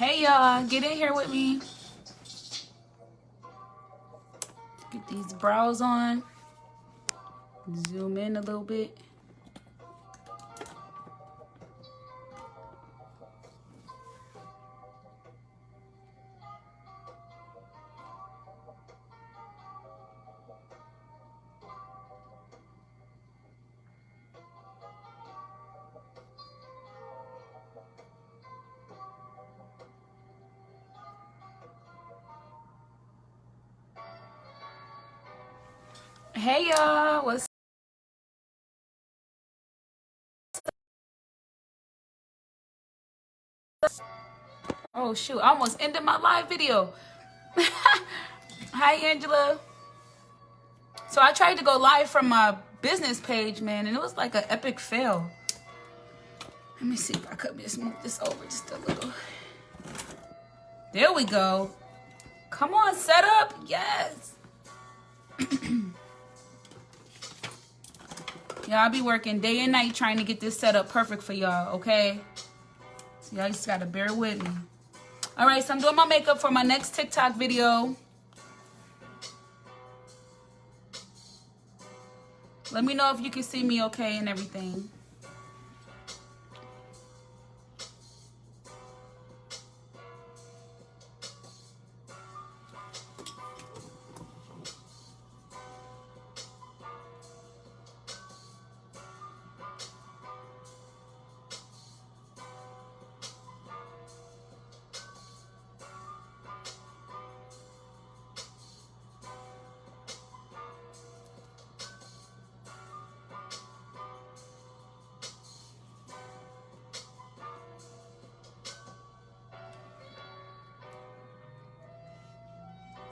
Hey y'all, get in here with me. Get these brows on. Zoom in a little bit. Hey y'all, what's Oh shoot, I almost ended my live video. Hi Angela. So I tried to go live from my business page, man, and it was like an epic fail. Let me see if I could just move this over just a little. There we go. Come on, set up. Yes. Y'all, I be working day and night trying to get this set up perfect for y'all, okay? So y'all just gotta bear with me. All right, so I'm doing my makeup for my next TikTok video. Let me know if you can see me okay and everything.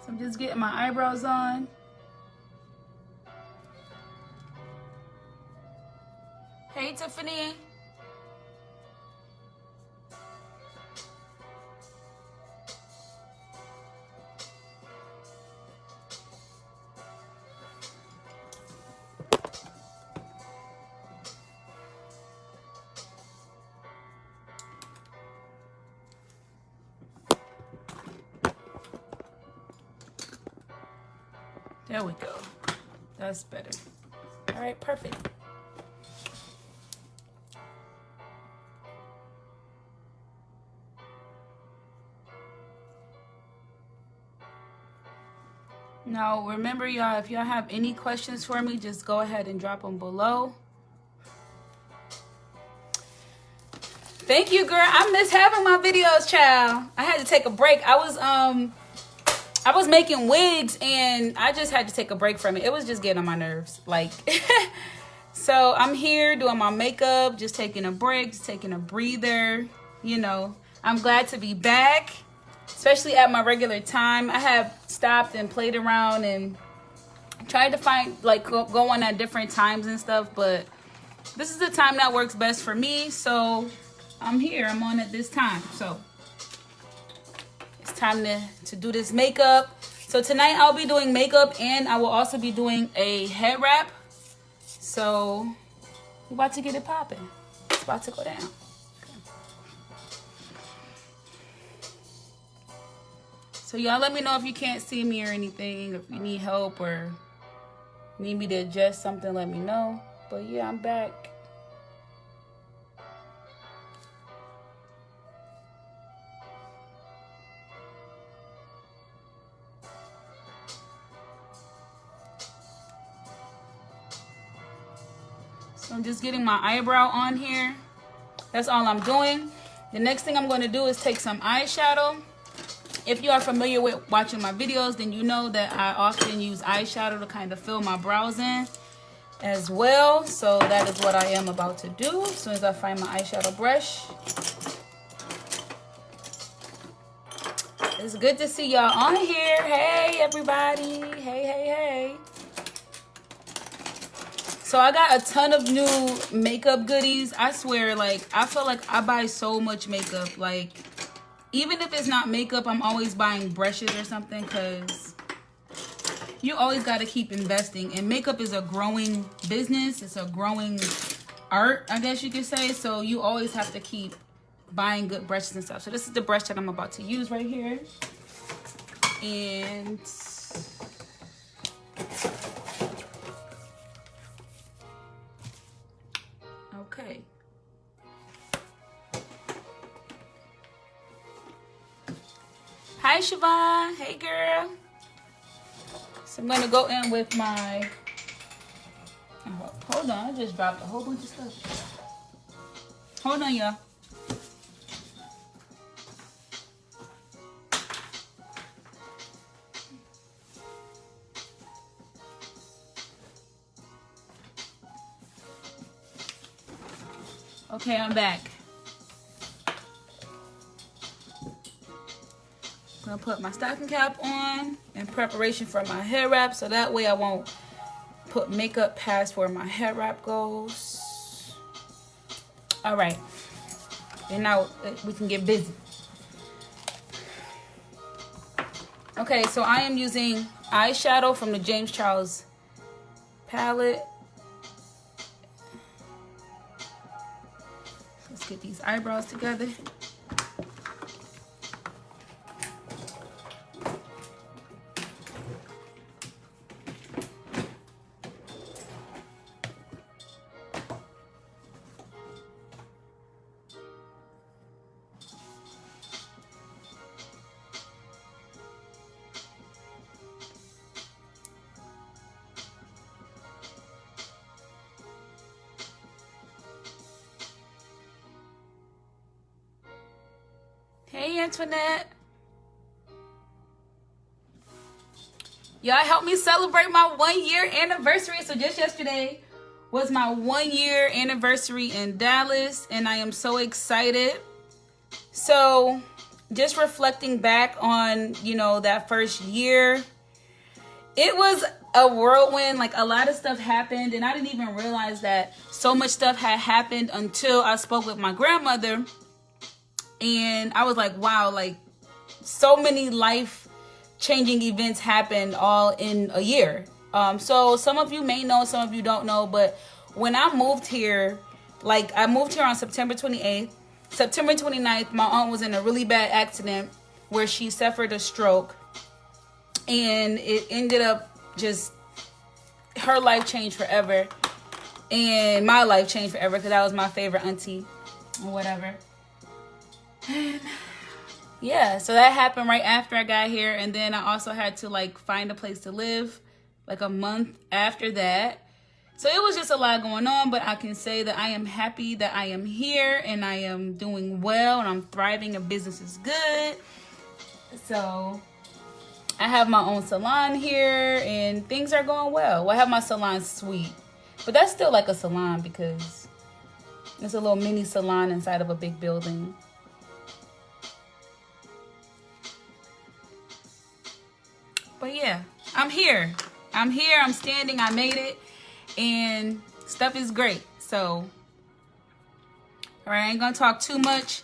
So I'm just getting my eyebrows on. Hey, Tiffany. There we go. That's better. All right, perfect. Now, remember, y'all, if y'all have any questions for me, just go ahead and drop them below. Thank you, girl. I miss having my videos, child. I had to take a break. I was making wigs and I just had to take a break from it. It was just getting on my nerves. Like, so I'm here doing my makeup, just taking a break, just taking a breather. You know, I'm glad to be back, especially at my regular time. I have stopped and played around and tried to find, like, go on at different times and stuff. But this is the time that works best for me. So I'm here. I'm on at this time. So it's time to do this makeup. So tonight I'll be doing makeup and I will also be doing a head wrap. So we're about to get it popping. It's about to go down. So y'all let me know if you can't see me or anything. If you need help or need me to adjust something, let me know. But yeah, I'm back. So I'm just getting my eyebrow on here. That's all I'm doing. The next thing I'm going to do is take some eyeshadow. If you are familiar with watching my videos, then you know that I often use eyeshadow to kind of fill my brows in as well. So that is what I am about to do as soon as I find my eyeshadow brush. It's good to see y'all on here. Hey, everybody. Hey, hey, hey. So I got a ton of new makeup goodies. I swear, like, I feel like I buy so much makeup. Like, even if it's not makeup, I'm always buying brushes or something because you always got to keep investing. And makeup is a growing business. It's a growing art, I guess you could say. So you always have to keep buying good brushes and stuff. So this is the brush that I'm about to use right here. And okay. Hi, Siobhan. Hey, girl. So I'm going to go in with my... Oh, hold on. I just dropped a whole bunch of stuff. Hold on, y'all. Okay, I'm back. I'm gonna put my stocking cap on in preparation for my hair wrap, so that way I won't put makeup past where my hair wrap goes. All right, and now we can get busy. Okay, so I am using eyeshadow from the James Charles palette. Let's get these eyebrows together. Hey, Antoinette. Y'all help me celebrate my 1 year anniversary. So just yesterday was my 1 year anniversary in Dallas, and I am so excited. So just reflecting back on, you know, that first year, it was a whirlwind. Like, a lot of stuff happened, and I didn't even realize that so much stuff had happened until I spoke with my grandmother. And I was like, wow, like, so many life-changing events happened all in a year. So some of you may know, some of you don't know, but when I moved here, like, I moved here on September 28th. September 29th, my aunt was in a really bad accident where she suffered a stroke. And it ended up just, her life changed forever. And my life changed forever because that was my favorite auntie or whatever. And yeah, so that happened right after I got here. And then I also had to, like, find a place to live like a month after that. So it was just a lot going on, but I can say that I am happy that I am here and I am doing well and I'm thriving and business is good. So I have my own salon here and things are going well. Well, I have my salon suite, but that's still like a salon because it's a little mini salon inside of a big building. But yeah, I'm here. I'm here. I'm standing. I made it. And stuff is great. So, all right, I ain't going to talk too much.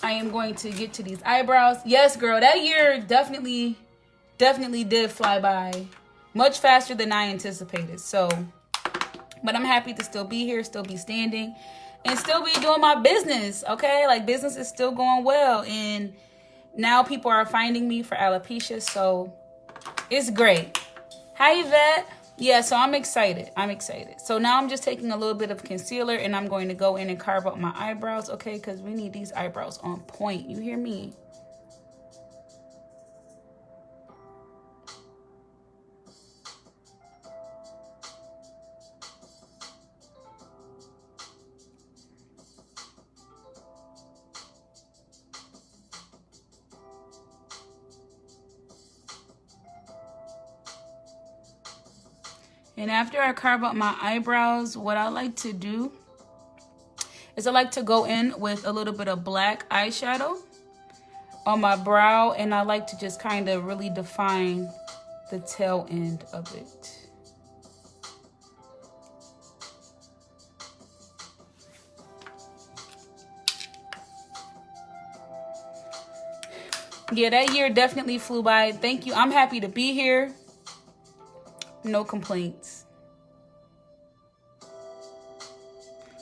I am going to get to these eyebrows. Yes, girl, that year definitely did fly by much faster than I anticipated. So, but I'm happy to still be here, still be standing, and still be doing my business, okay? Like, business is still going well. And now people are finding me for alopecia, so it's great. Hi, Yvette. Yeah, so I'm excited. So now I'm just taking a little bit of concealer and I'm going to go in and carve up my eyebrows, okay? Because we need these eyebrows on point. You hear me? And after I carve up my eyebrows, what I like to do is I like to go in with a little bit of black eyeshadow on my brow. And I like to just kind of really define the tail end of it. Yeah, that year definitely flew by. Thank you. I'm happy to be here. No complaints.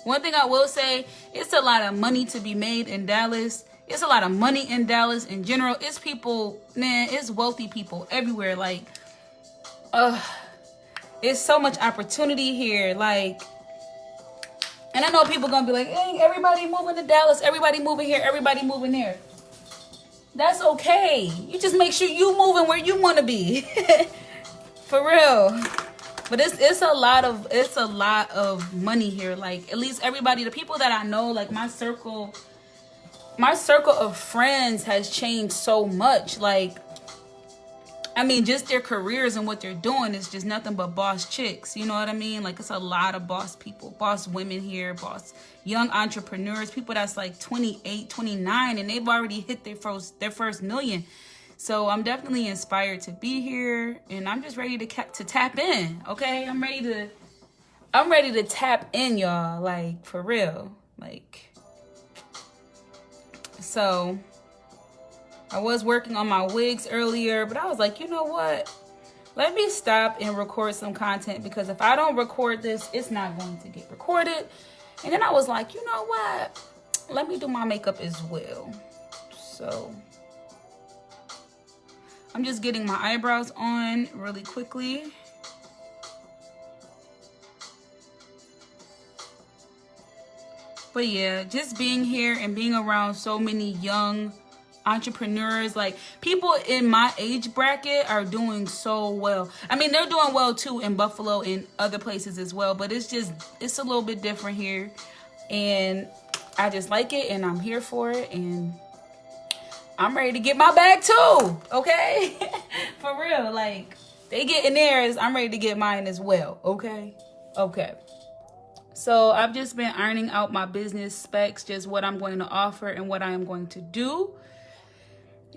One thing I will say It's a lot of money to be made in Dallas. It's a lot of money in Dallas in general. It's people, man, it's wealthy people everywhere. Like, it's so much opportunity here. Like, and I know people gonna be like, hey, everybody moving to Dallas, everybody moving here, everybody moving there. That's okay. You just make sure you moving where you want to be. For real. But it's a lot of money here. Like, at least everybody, the people that I know, like my circle of friends has changed so much. Like, I mean, just their careers and what they're doing is just nothing but boss chicks. You know what I mean? Like, it's a lot of boss people, boss women here, boss young entrepreneurs, people that's like 28, 29, and they've already hit their first million. So I'm definitely inspired to be here, and I'm just ready to tap in. Okay, I'm ready to tap in, y'all. Like, for real. Like, so I was working on my wigs earlier, but I was like, you know what? Let me stop and record some content, because if I don't record this, it's not going to get recorded. And then I was like, you know what? Let me do my makeup as well. So I'm just getting my eyebrows on really quickly. But yeah, just being here and being around so many young entrepreneurs, like people in my age bracket are doing so well. I mean, they're doing well too in Buffalo and other places as well, but it's a little bit different here, and I just like it, and I'm here for it, and I'm ready to get my bag too. Okay. For real, like they getting theirs, I'm ready to get mine as well. Okay. So I've just been ironing out my business specs, just what I'm going to offer and what I am going to do.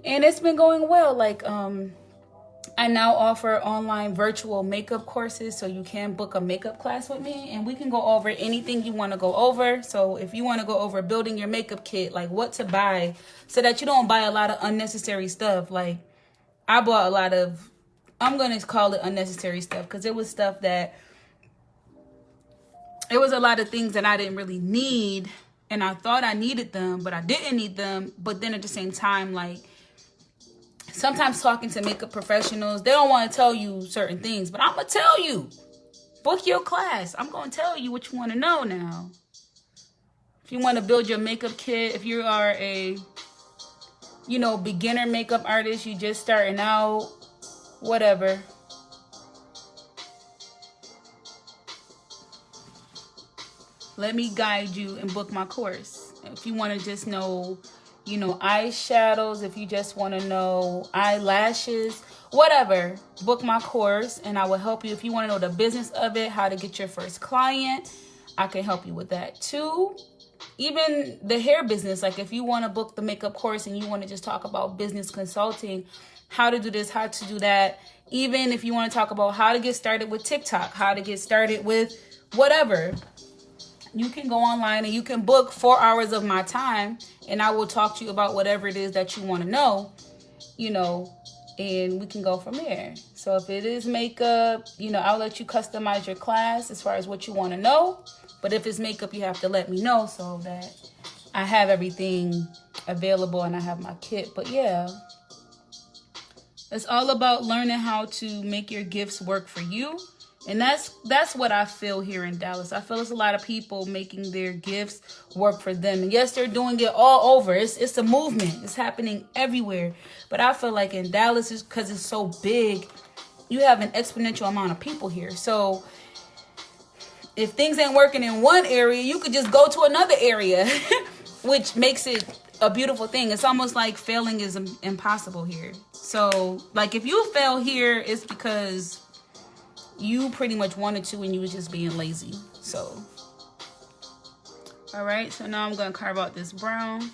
And it's been going well. Like, I now offer online virtual makeup courses, so you can book a makeup class with me, and we can go over anything you want to go over. So if you want to go over building your makeup kit, like what to buy, so that you don't buy a lot of unnecessary stuff. Like, I bought a lot of, I'm going to call it unnecessary stuff, because it was stuff that, it was a lot of things that I didn't really need, and I thought I needed them, but I didn't need them. But then at the same time, like, sometimes talking to makeup professionals, they don't want to tell you certain things, but I'm going to tell you. Book your class. I'm going to tell you what you want to know now. If you want to build your makeup kit, if you are a, beginner makeup artist, you just starting out, whatever. Let me guide you and book my course. If you want to just know, eyeshadows, if you just want to know eyelashes, whatever, book my course and I will help you. If you want to know the business of it, how to get your first client, I can help you with that too. Even the hair business, like if you want to book the makeup course and you want to just talk about business consulting, how to do this, how to do that. Even if you want to talk about how to get started with TikTok, how to get started with whatever, you can go online and you can book 4 hours of my time, and I will talk to you about whatever it is that you want to know, and we can go from there. So if it is makeup, I'll let you customize your class as far as what you want to know. But if it's makeup, you have to let me know so that I have everything available and I have my kit. But yeah, it's all about learning how to make your gifts work for you. And that's what I feel here in Dallas. I feel there's a lot of people making their gifts work for them. And yes, they're doing it all over. It's a movement. It's happening everywhere. But I feel like in Dallas, because it's so big, you have an exponential amount of people here. So if things ain't working in one area, you could just go to another area, which makes it a beautiful thing. It's almost like failing is impossible here. So like if you fail here, it's because you pretty much wanted to and you was just being lazy. So, all right, so now I'm going to carve out this brown.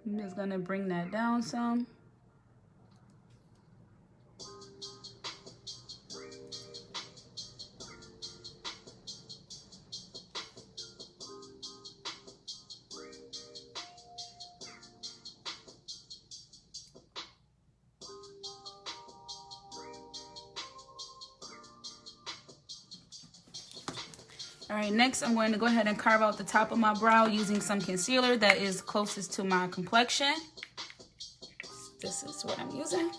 I'm just going to bring that down some. All right, next I'm going to go ahead and carve out the top of my brow using some concealer that is closest to my complexion. This is what I'm using.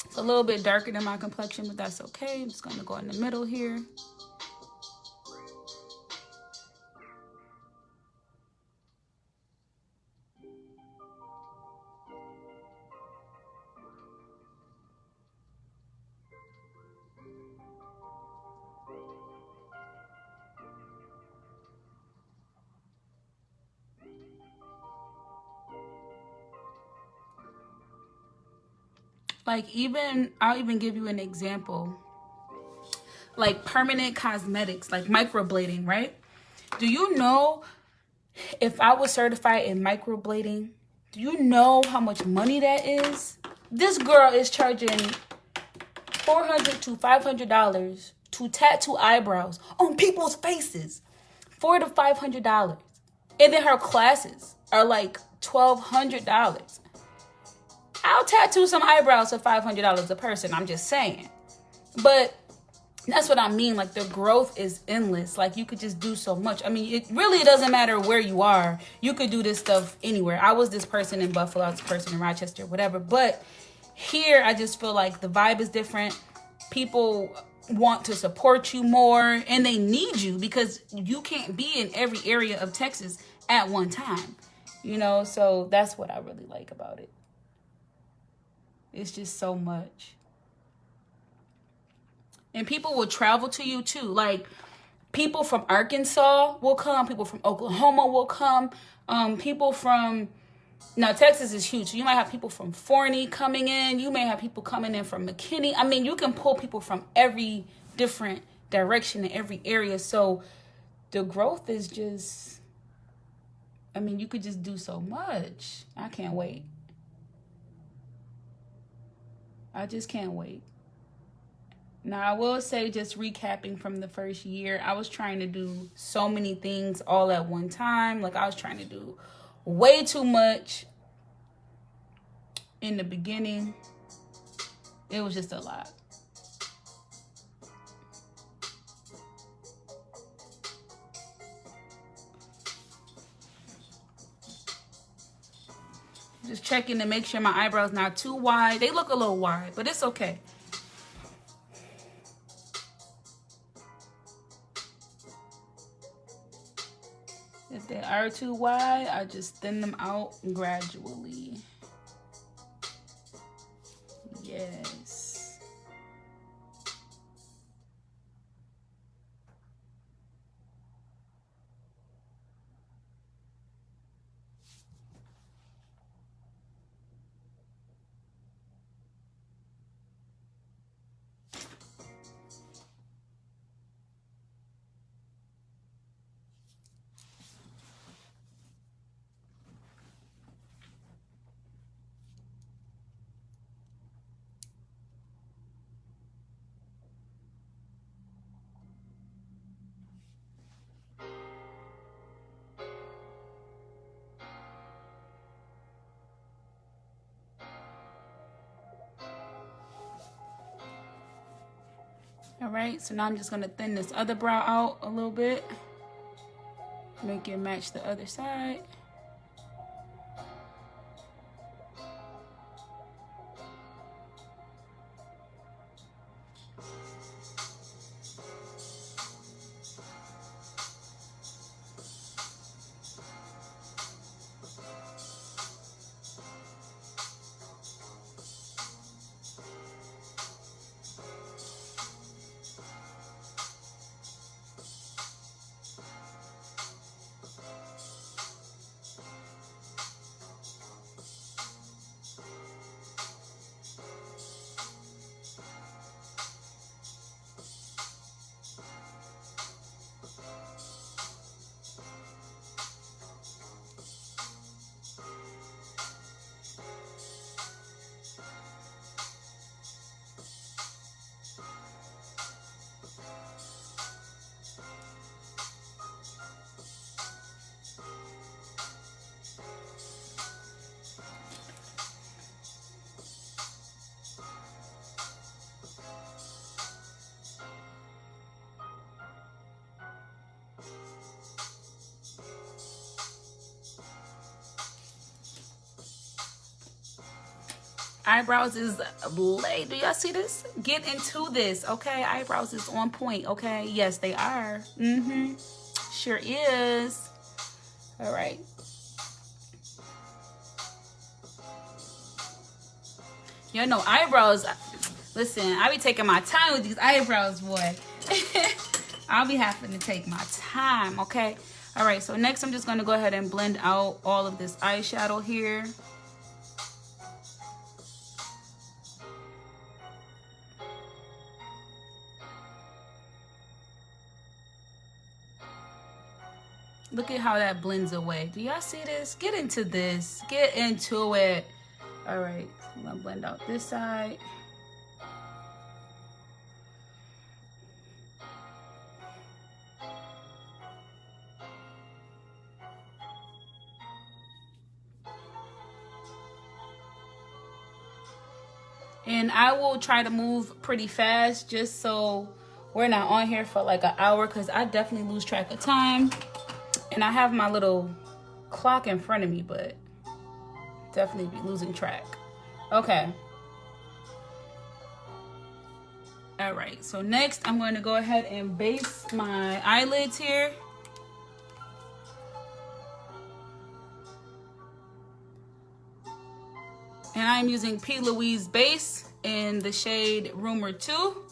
It's a little bit darker than my complexion, but that's okay. I'm just going to go in the middle here. Like I'll even give you an example. Like permanent cosmetics, like microblading, right? Do you know if I was certified in microblading, do you know how much money that is? This girl is charging $400 to $500 to tattoo eyebrows on people's faces. $400 to $500. And then her classes are like $1,200. I'll tattoo some eyebrows for $500 a person. I'm just saying. But that's what I mean. Like, the growth is endless. Like, you could just do so much. I mean, it really doesn't matter where you are. You could do this stuff anywhere. I was this person in Buffalo. I was this person in Rochester, whatever. But here, I just feel like the vibe is different. People want to support you more. And they need you because you can't be in every area of Texas at one time. You know, so that's what I really like about it. It's just so much. And people will travel to you too. Like, people from Arkansas will come. People from Oklahoma will come. People from... Now, Texas is huge. So you might have people from Forney coming in. You may have people coming in from McKinney. I mean, you can pull people from every different direction in every area. So the growth is just... I mean, you could just do so much. I can't wait. I just can't wait. Now, I will say, just recapping from the first year, I was trying to do so many things all at one time. Like, I was trying to do way too much in the beginning. It was just a lot. Just checking to make sure my eyebrows not too wide. They look a little wide, but it's okay. If they are too wide, I just thin them out gradually. Yes. All right, so now I'm just gonna thin this other brow out a little bit. Make it match the other side. Eyebrows is late. Do y'all see this? Get into this, okay? Eyebrows is on point, okay? Yes, they are. Sure is. All right. You know, eyebrows. Listen, I be taking my time with these eyebrows, boy. I'll be having to take my time, okay? All right, so next I'm just going to go ahead and blend out all of this eyeshadow here. Look at how that blends away. Do y'all see this? Get into this. Get into it. All right, I'm going to blend out this side. And I will try to move pretty fast just so we're not on here for like an hour, because I definitely lose track of time. And I have my little clock in front of me, but definitely be losing track. Okay. All right, so next I'm going to go ahead and base my eyelids here. And I'm using P. Louise Base in the shade Rumor 2.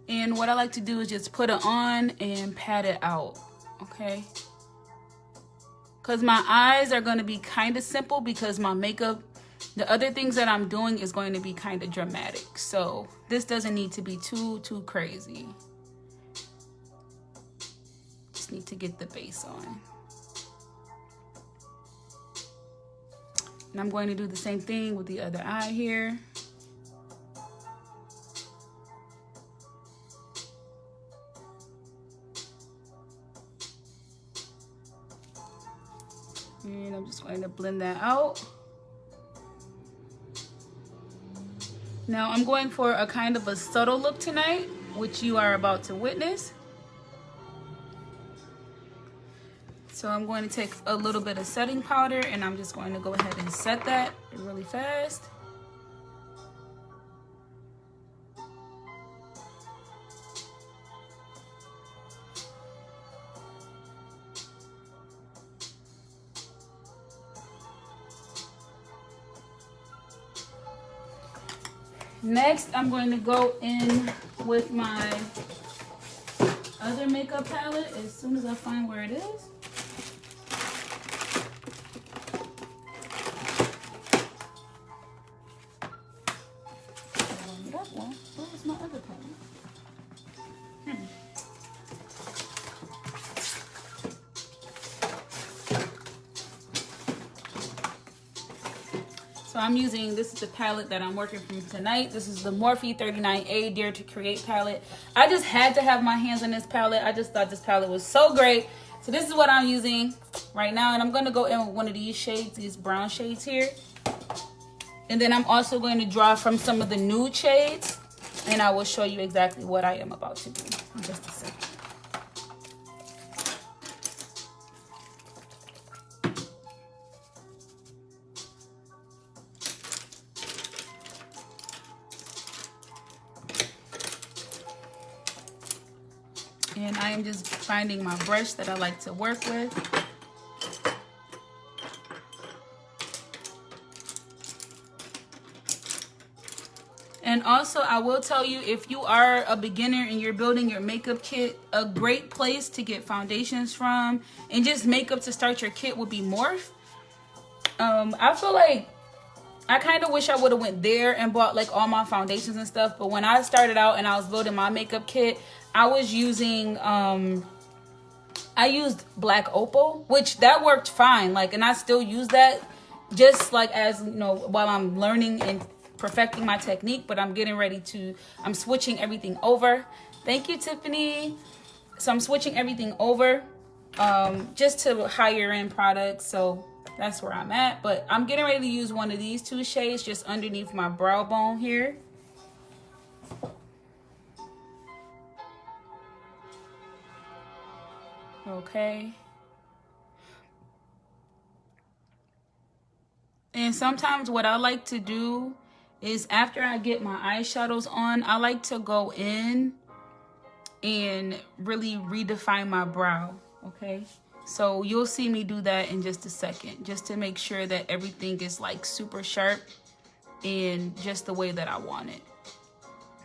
And what I like to do is just put it on and pat it out, okay? Because my eyes are going to be kind of simple because my makeup, the other things that I'm doing is going to be kind of dramatic. So this doesn't need to be too crazy. Just need to get the base on. And I'm going to do the same thing with the other eye here. And I'm just going to blend that out. Now I'm going for a kind of a subtle look tonight, which you are about to witness. So I'm going to take a little bit of setting powder and I'm just going to go ahead and set that really fast. Next, I'm going to go in with my other makeup palette as soon as I find where it is. That one. Where was my other palette? So I'm using, this is the palette that I'm working from tonight. This is the Morphe 39A Dare to Create palette. I just had to have my hands on this palette. I just thought this palette was so great. So this is what I'm using right now. And I'm going to go in with one of these shades, these brown shades here. And then I'm also going to draw from some of the nude shades. And I will show you exactly what I am about to do in just a second. And I am just finding my brush that I like to work with. And also, I will tell you, if you are a beginner and you're building your makeup kit, a great place to get foundations from and just makeup to start your kit would be Morphe. I feel like I kind of wish I would have went there and bought like all my foundations and stuff. But when I started out and I was building my makeup kit, I was using, I used Black Opal, which that worked fine. Like, and I still use that just like as, you know, while I'm learning and perfecting my technique, but I'm getting ready to, I'm switching everything over. Thank you, Tiffany. So I'm switching everything over, just to higher end products. So That's where I'm at. But I'm getting ready to use one of these two shades just underneath my brow bone here. Okay. And sometimes what I like to do is after I get my eyeshadows on, I like to go in and really redefine my brow, okay? So you'll see me do that in just a second, just to make sure that everything is like super sharp and just the way that I want it.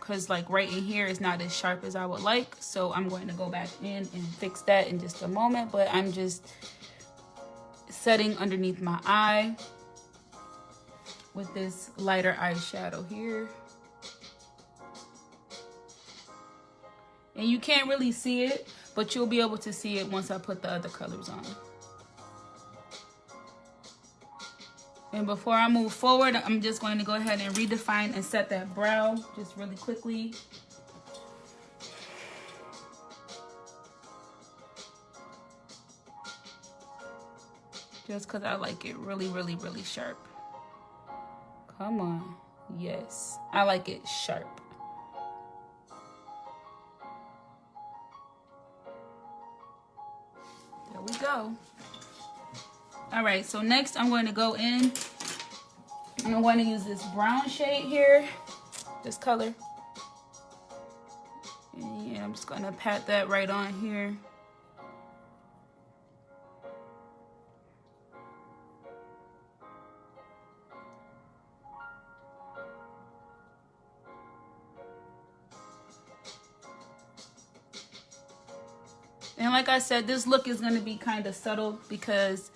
Because like right in here is not as sharp as I would like. So I'm going to go back in and fix that in just a moment. But I'm just setting underneath my eye with this lighter eyeshadow here. And you can't really see it, but you'll be able to see it once I put the other colors on. And before I move forward, I'm just going to go ahead and redefine and set that brow just really quickly. Just because I like it really, really, really sharp. Come on. Yes. I like it sharp. There we go. All right, so next I'm going to go in and I'm going to use this brown shade here, this color. And I'm just going to pat that right on here. And like I said, this look is going to be kind of subtle because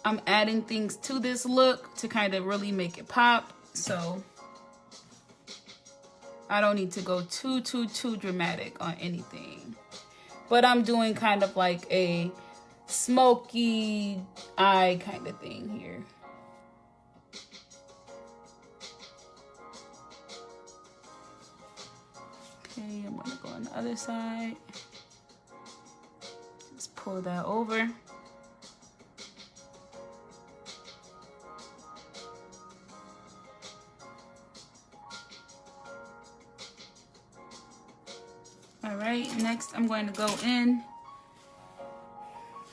I'm adding things to this look to kind of really make it pop. So I don't need to go too dramatic on anything. But I'm doing kind of like a smoky eye kind of thing here. Okay, I'm going to go on the other side. Just pull that over. All right, next I'm going to go in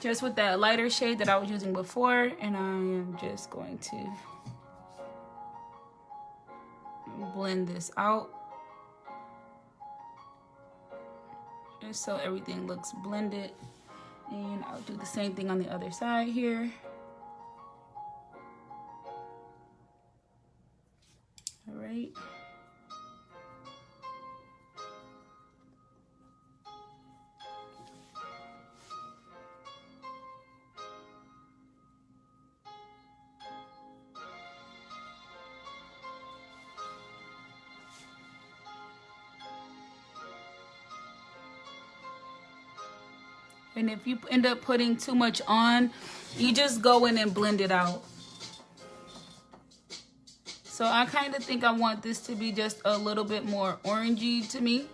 just with that lighter shade that I was using before, and I am just going to blend this out just so everything looks blended. And I'll do the same thing on the other side here. All right. And if you end up putting too much on, you just go in and blend it out. So I kind of think I want this to be just a little bit more orangey to me.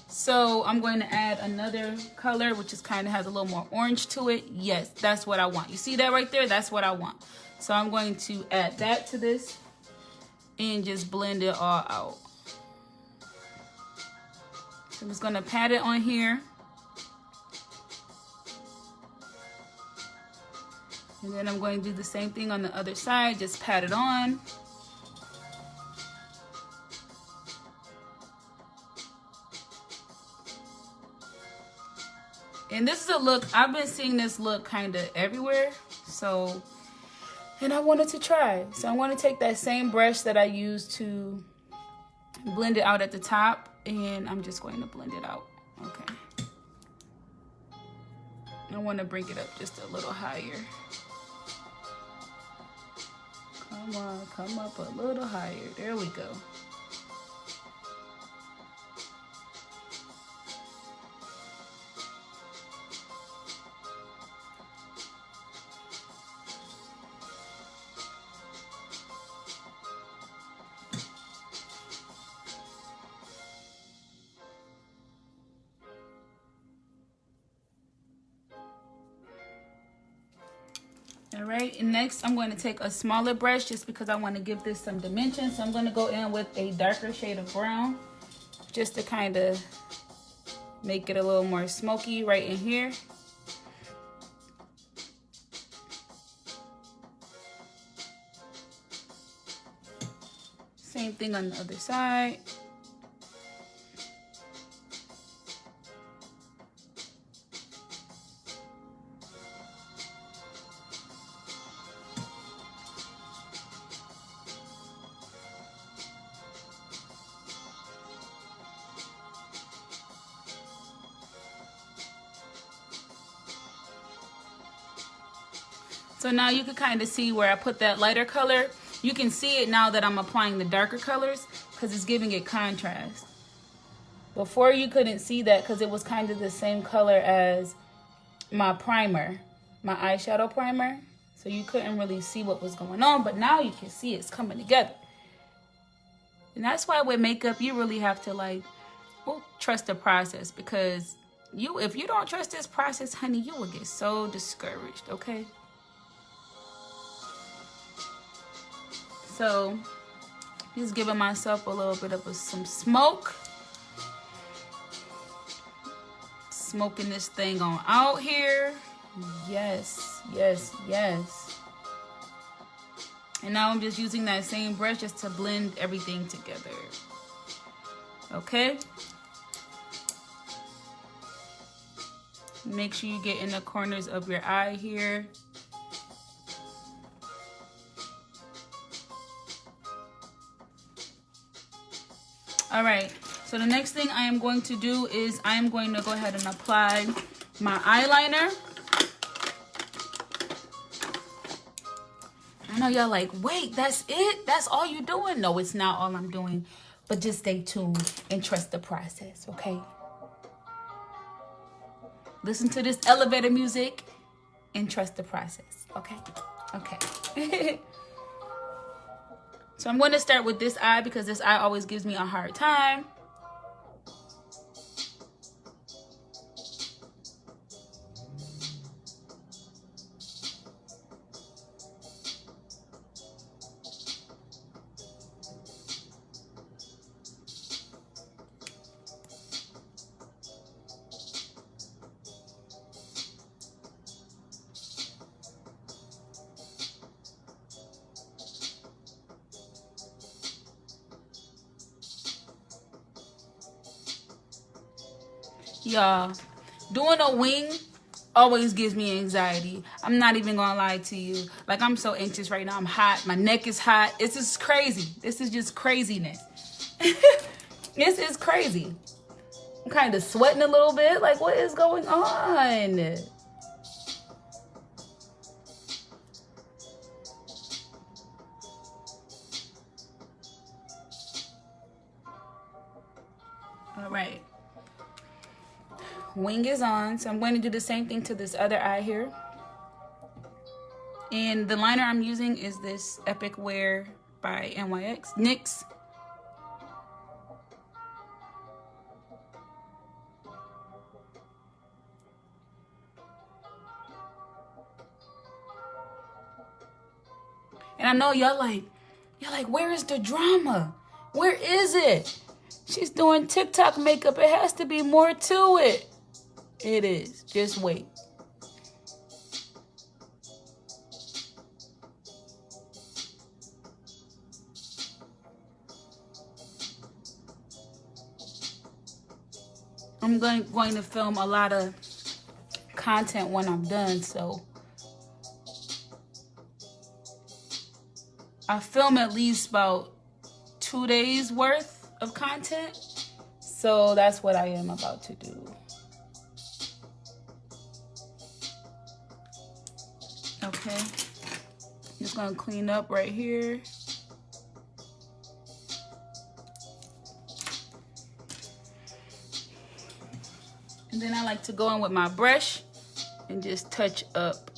So I'm going to add another color, which is kind of has a little more orange to it. Yes, that's what I want. You see that right there? That's what I want. So I'm going to add that to this and just blend it all out. So I'm just going to pat it on here. And then I'm going to do the same thing on the other side, just pat it on. And this is a look, I've been seeing this look kind of everywhere. So, and I wanted to try. So I'm going to take that same brush that I used to blend it out at the top, and I'm just going to blend it out. Okay. I want to bring it up just a little higher. Come on, come up a little higher. There we go. All right, and next I'm going to take a smaller brush just because I want to give this some dimension. So I'm going to go in with a darker shade of brown just to kind of make it a little more smoky right in here. Same thing on the other side. So now you can kind of see where I put that lighter color. You can see it now that I'm applying the darker colors because it's giving it contrast. Before you couldn't see that because it was kind of the same color as my primer, my eyeshadow primer. So you couldn't really see what was going on, but now you can see it's coming together. And that's why with makeup, you really have to trust the process, because if you don't trust this process, honey, you will get so discouraged, okay? So just giving myself a little bit of some smoke. Smoking this thing on out here. Yes, yes, yes. And now I'm just using that same brush just to blend everything together. Okay? Make sure you get in the corners of your eye here. All right, so the next thing I am going to do is I am going to go ahead and apply my eyeliner. I know y'all like, wait, that's it? That's all you doing? No, it's not all I'm doing, but just stay tuned and trust the process, okay? Listen to this elevator music and trust the process, okay? Okay. So I'm going to start with this eye because this eye always gives me a hard time. Y'all, doing a wing always gives me anxiety. I'm not even gonna lie to you. Like, I'm so anxious right now. I'm hot. My neck is hot. It's just crazy. This is just craziness. This is crazy. I'm kind of sweating a little bit. Like, what is going on? All right. Wing is on, so I'm going to do the same thing to this other eye here. And the liner I'm using is this Epic Wear by NYX. And I know y'all like, where is the drama? Where is it? She's doing TikTok makeup. It has to be more to it. It is. Just wait. I'm going to film a lot of content when I'm done, so I film at least about 2 days worth of content. So that's what I am about to do. Okay, just gonna clean up right here. And then I like to go in with my brush and just touch up.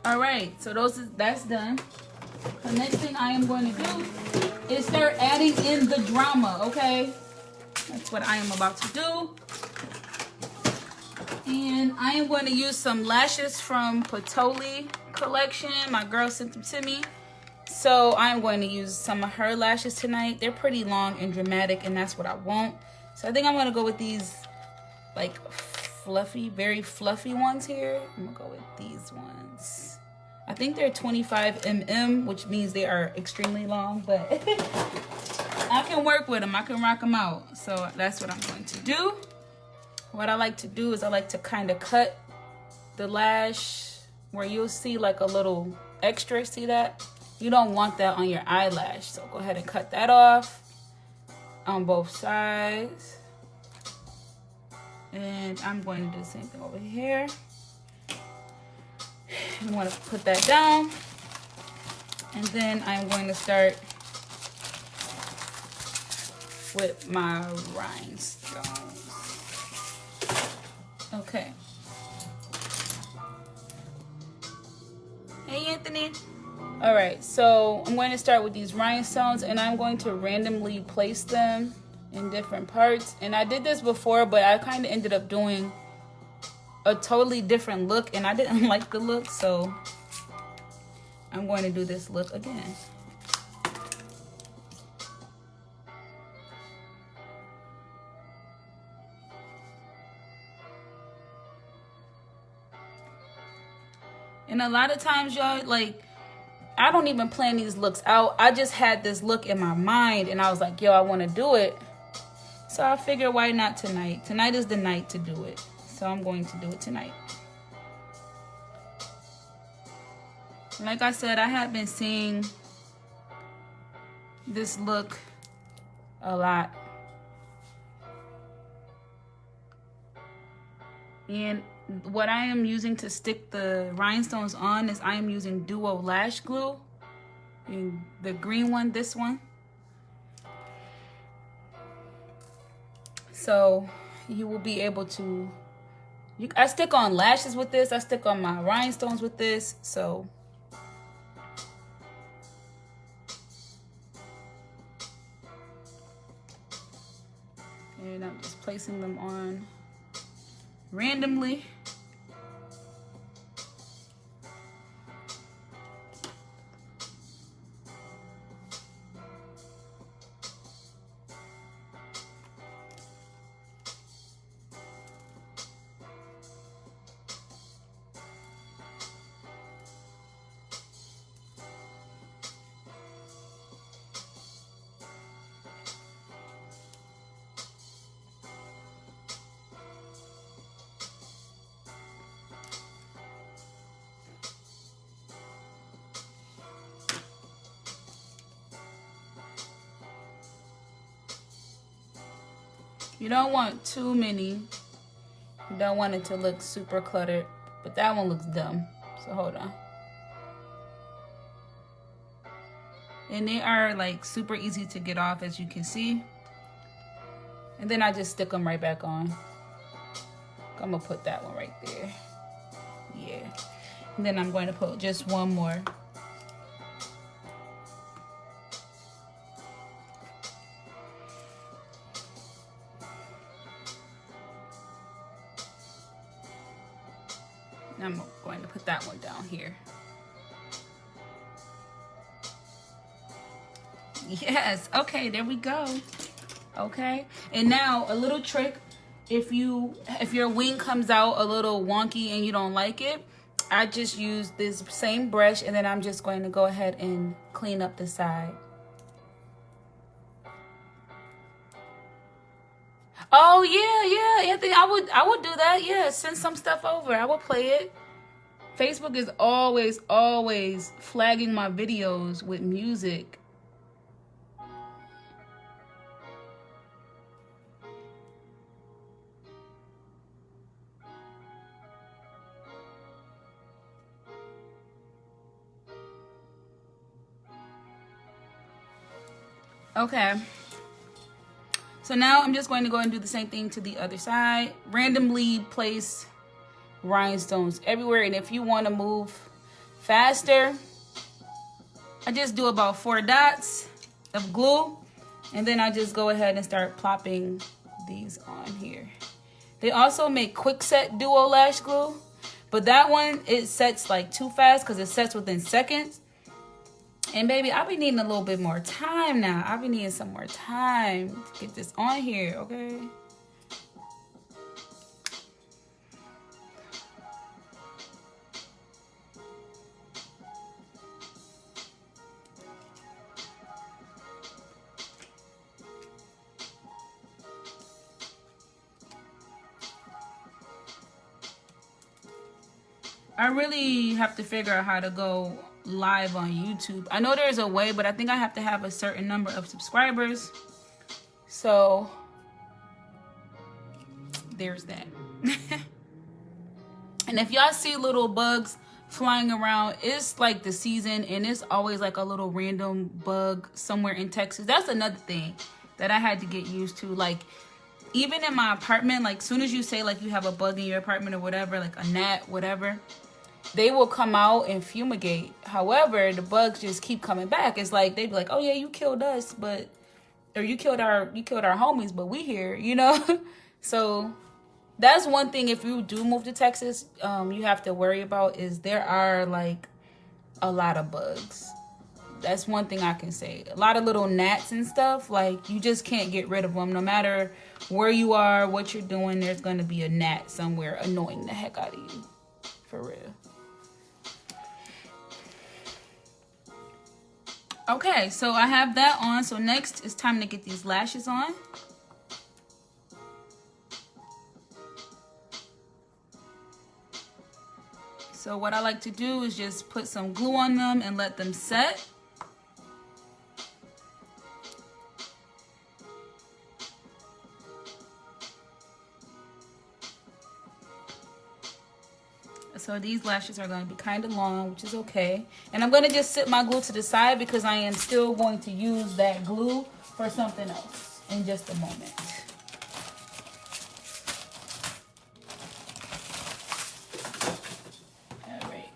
All right, so that's done. The next thing I am going to do is start adding in the drama, okay? That's what I am about to do. And I am going to use some lashes from Patoli collection. My girl sent them to me. So I'm going to use some of her lashes tonight. They're pretty long and dramatic, and that's what I want. So I think I'm going to go with these like fluffy, very fluffy ones here. I'm going to go with these ones. I think they're 25 mm, which means they are extremely long, but I can work with them. I can rock them out. So that's what I'm going to do. What I like to do is I like to kind of cut the lash where you'll see like a little extra. See that? You don't want that on your eyelash. So go ahead and cut that off on both sides. And I'm going to do the same thing over here. You want to put that down. And then I'm going to start with my rhinestones. Okay. Hey, Anthony. All right, so I'm going to start with these rhinestones, and I'm going to randomly place them in different parts. And I did this before, but I kind of ended up doing a totally different look, and I didn't like the look, so I'm going to do this look again. And a lot of times, y'all, like, I don't even plan these looks out. I just had this look in my mind, and I was like, yo, I want to do it. So I figured, why not tonight? Tonight is the night to do it. So I'm going to do it tonight. Like I said, I have been seeing this look a lot. And what I am using to stick the rhinestones on is I am using Duo Lash Glue. And the green one, this one. So you will be able to, I stick on lashes with this. I stick on my rhinestones with this. So and I'm just placing them on randomly. You don't want too many. You don't want it to look super cluttered, but that one looks dumb. So hold on. And they are like super easy to get off, as you can see. And then I just stick them right back on. I'm gonna put that one right there. Yeah. And then I'm going to put just one more. I'm going to put that one down here. Yes, okay, there we go. Okay, and now a little trick. If your wing comes out a little wonky and you don't like it, I just use this same brush, and then I'm just going to go ahead and clean up the side. Oh yeah, Anthony, I would do that. Yeah, send some stuff over. I will play it. Facebook is always flagging my videos with music. Okay. So now I'm just going to go and do the same thing to the other side. Randomly place rhinestones everywhere. And if you want to move faster. I just do about 4 dots of glue, and then I just go ahead and start plopping these on here. They also make Kwikset Duo Lash Glue, but that one, it sets like too fast because it sets within seconds. And baby, I'll be needing a little bit more time now. I'll be needing some more time to get this on here, okay? I really have to figure out how to go live on YouTube. I know there's a way, but I think I have to have a certain number of subscribers. So there's that. And if y'all see little bugs flying around, it's like the season, and it's always like a little random bug somewhere in Texas. That's another thing that I had to get used to. Like, even in my apartment, like, soon as you say like you have a bug in your apartment or whatever, like a gnat, whatever, they will come out and fumigate. However, the bugs just keep coming back. It's like they'd be like, "Oh yeah, you killed us, but or you killed our homies, but we here," you know. So that's one thing. If you do move to Texas, you have to worry about is there are like a lot of bugs. That's one thing I can say. A lot of little gnats and stuff. Like, you just can't get rid of them. No matter where you are, what you're doing, there's going to be a gnat somewhere annoying the heck out of you. For real. Okay, so I have that on. So next it's time to get these lashes on. So what I like to do is just put some glue on them and let them set. So these lashes are going to be kind of long, which is okay. And I'm going to just sit my glue to the side because I am still going to use that glue for something else in just a moment. All right.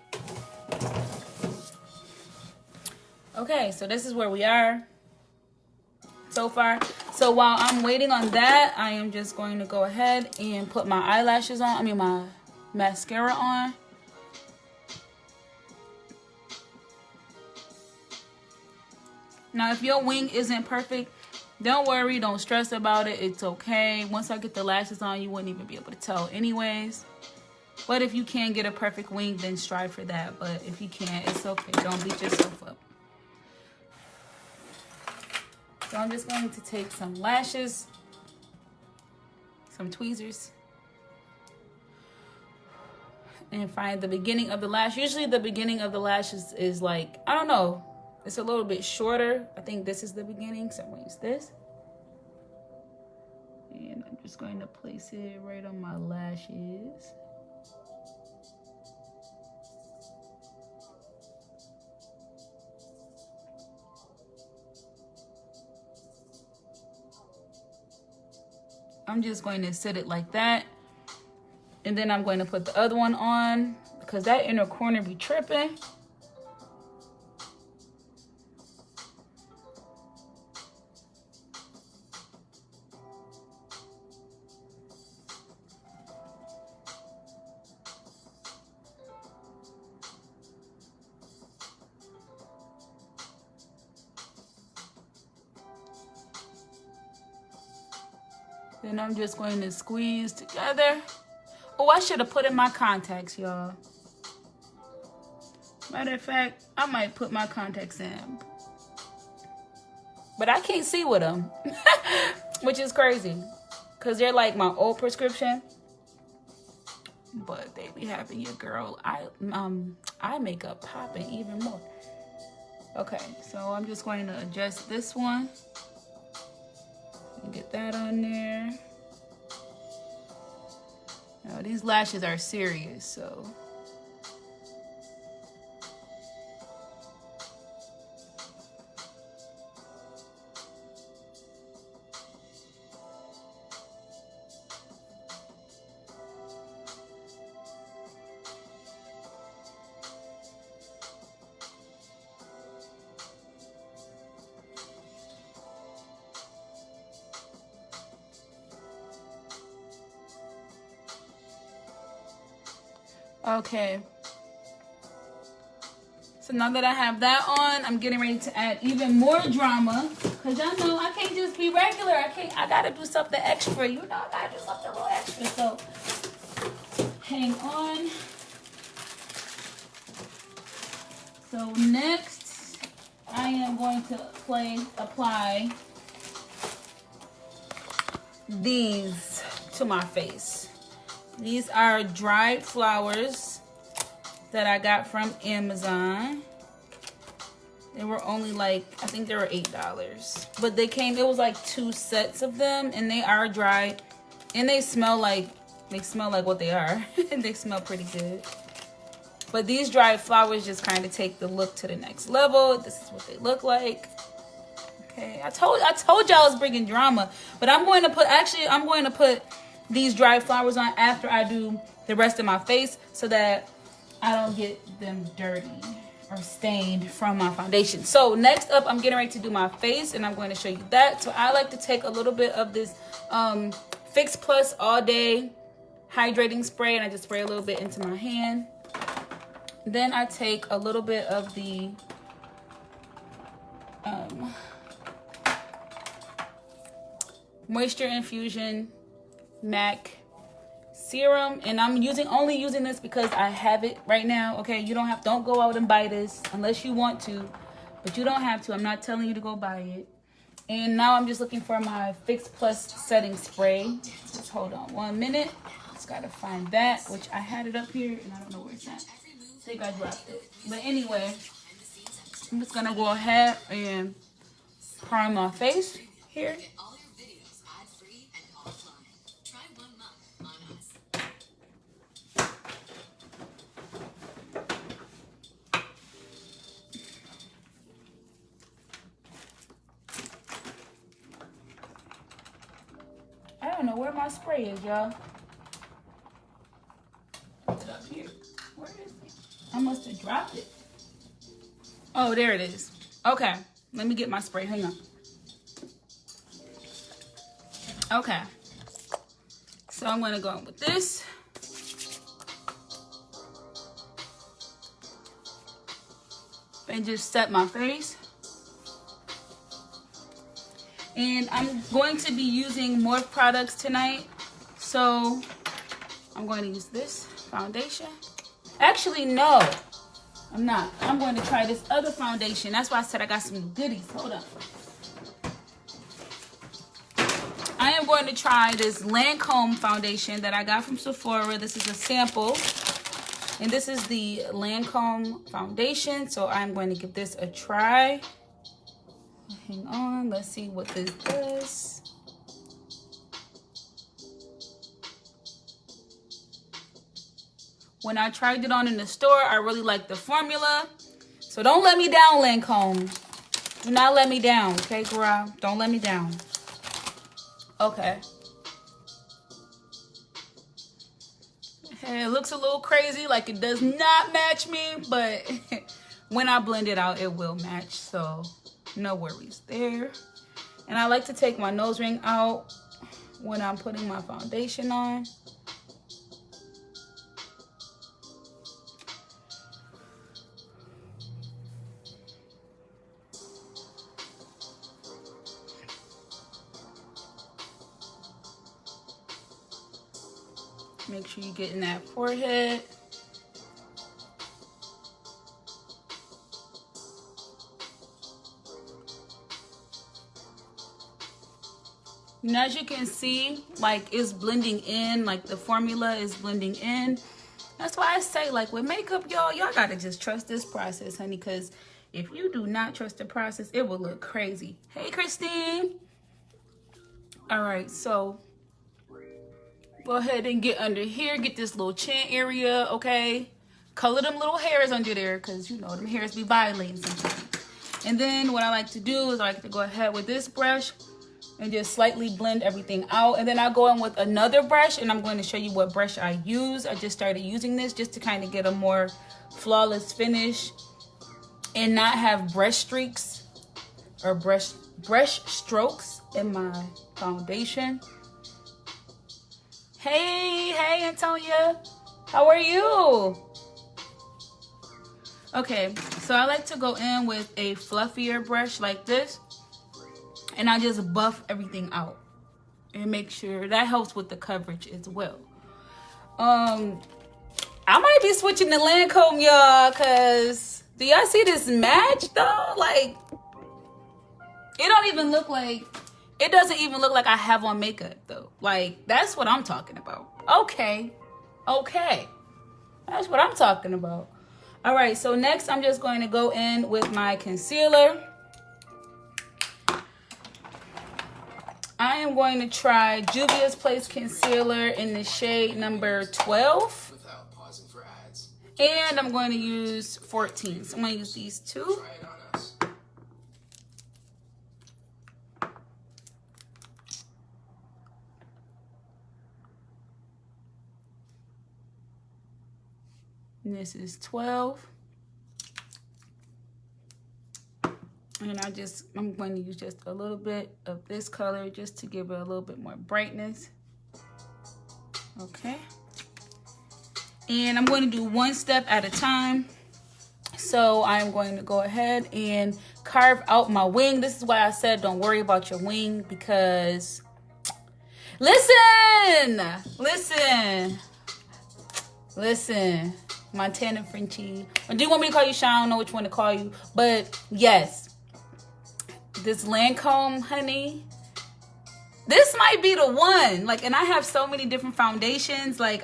Okay, so this is where we are so far. So while I'm waiting on that, I am just going to go ahead and put my eyelashes on. I mean, my mascara on. Now, if your wing isn't perfect, don't worry, don't stress about it. It's okay. Once I get the lashes on, you wouldn't even be able to tell anyways. But if you can get a perfect wing, then strive for that. But if you can't, it's okay. Don't beat yourself up. So I'm just going to take some lashes, some tweezers, and find the beginning of the lash. Usually the beginning of the lashes is like, I don't know, it's a little bit shorter. I think this is the beginning, so I'm going to use this. And I'm just going to place it right on my lashes. I'm just going to set it like that. And then I'm going to put the other one on because that inner corner be tripping. Then I'm just going to squeeze together. Oh, I should have put in my contacts, y'all. Matter of fact, I might put my contacts in. But I can't see with them, which is crazy. Because they're like my old prescription. But they be having your girl eye makeup popping even more. Okay, so I'm just going to adjust this one. Get that on there. Now these lashes are serious, so. Okay. So now that I have that on, I'm getting ready to add even more drama. Because y'all know I can't just be regular. I gotta do something extra. You know, I gotta do something a little extra. So, hang on. So next, I am going to apply these to my face. These are dried flowers that I got from Amazon. They were only like, I think they were $8. But it was like 2 sets of them, and they are dried. And they smell like what they are. They smell pretty good. But these dried flowers just kind of take the look to the next level. This is what they look like. Okay, I told y'all I was bringing drama. But I'm going to put these dried flowers on after I do the rest of my face so that I don't get them dirty or stained from my foundation. So next up, I'm getting ready to do my face, and I'm going to show you that. So I like to take a little bit of this Fix Plus All Day Hydrating Spray, and I just spray a little bit into my hand. Then I take a little bit of the Moisture Infusion MAC serum, and I'm only using this because I have it right now. Okay, don't go out and buy this unless you want to, but you don't have to. I'm not telling you to go buy it. And now I'm just looking for my Fix Plus setting spray. Just hold on 1 minute. Just gotta find that, which I had it up here and I don't know where it's at. I think I dropped it. But anyway, I'm just gonna go ahead and prime my face here. I don't know where my spray is, y'all. It's up here. Where is it? I must have dropped it. Oh, there it is. Okay, let me get my spray. Hang on. Okay. So I'm going to go in with this. And just set my face. And I'm going to be using more products tonight. So I'm going to use this foundation. Actually, no, I'm not. I'm going to try this other foundation. That's why I said I got some goodies. Hold on. I am going to try this Lancome foundation that I got from Sephora. This is a sample. And this is the Lancome foundation. So I'm going to give this a try. Hang on. Let's see what this does. When I tried it on in the store, I really liked the formula. So don't let me down, Lancome. Do not let me down, okay, girl? Don't let me down. Okay. It looks a little crazy, like it does not match me, but when I blend it out, it will match, so no worries there. And I like to take my nose ring out when I'm putting my foundation on. Make sure you get in that forehead. And as you can see, like it's blending in, like the formula is blending in. That's why I say, like with makeup, y'all gotta just trust this process, honey, because if you do not trust the process, it will look crazy. Hey, Christine. All right, so go ahead and get under here, get this little chin area, okay? Color them little hairs under there, because you know them hairs be violating sometimes. And then what I like to do is I like to go ahead with this brush and just slightly blend everything out. And then I go in with another brush, and I'm going to show you what brush I use. I just started using this just to kind of get a more flawless finish and not have brush streaks or brush strokes in my foundation. Hey, Antonia. How are you? Okay, so I like to go in with a fluffier brush like this, and I just buff everything out and make sure that helps with the coverage as well. I might be switching to Lancome, y'all, cause do y'all see this match though? Like, it doesn't even look like I have on makeup though. Like, that's what I'm talking about. Okay, that's what I'm talking about. All right, so next I'm just going to go in with my concealer. I am going to try Juvia's Place Concealer in the shade number 12. Without pausing for ads. And I'm going to use 14. So I'm going to use these two. Try it on us. And this is 12. And I'm going to use just a little bit of this color just to give it a little bit more brightness. Okay. And I'm going to do one step at a time. So I'm going to go ahead and carve out my wing. This is why I said don't worry about your wing, because listen, Montana Frenchie. Or do you want me to call you Sean? I don't know which one to call you. But yes, this Lancome, honey, this might be the one. Like, and I have so many different foundations. Like,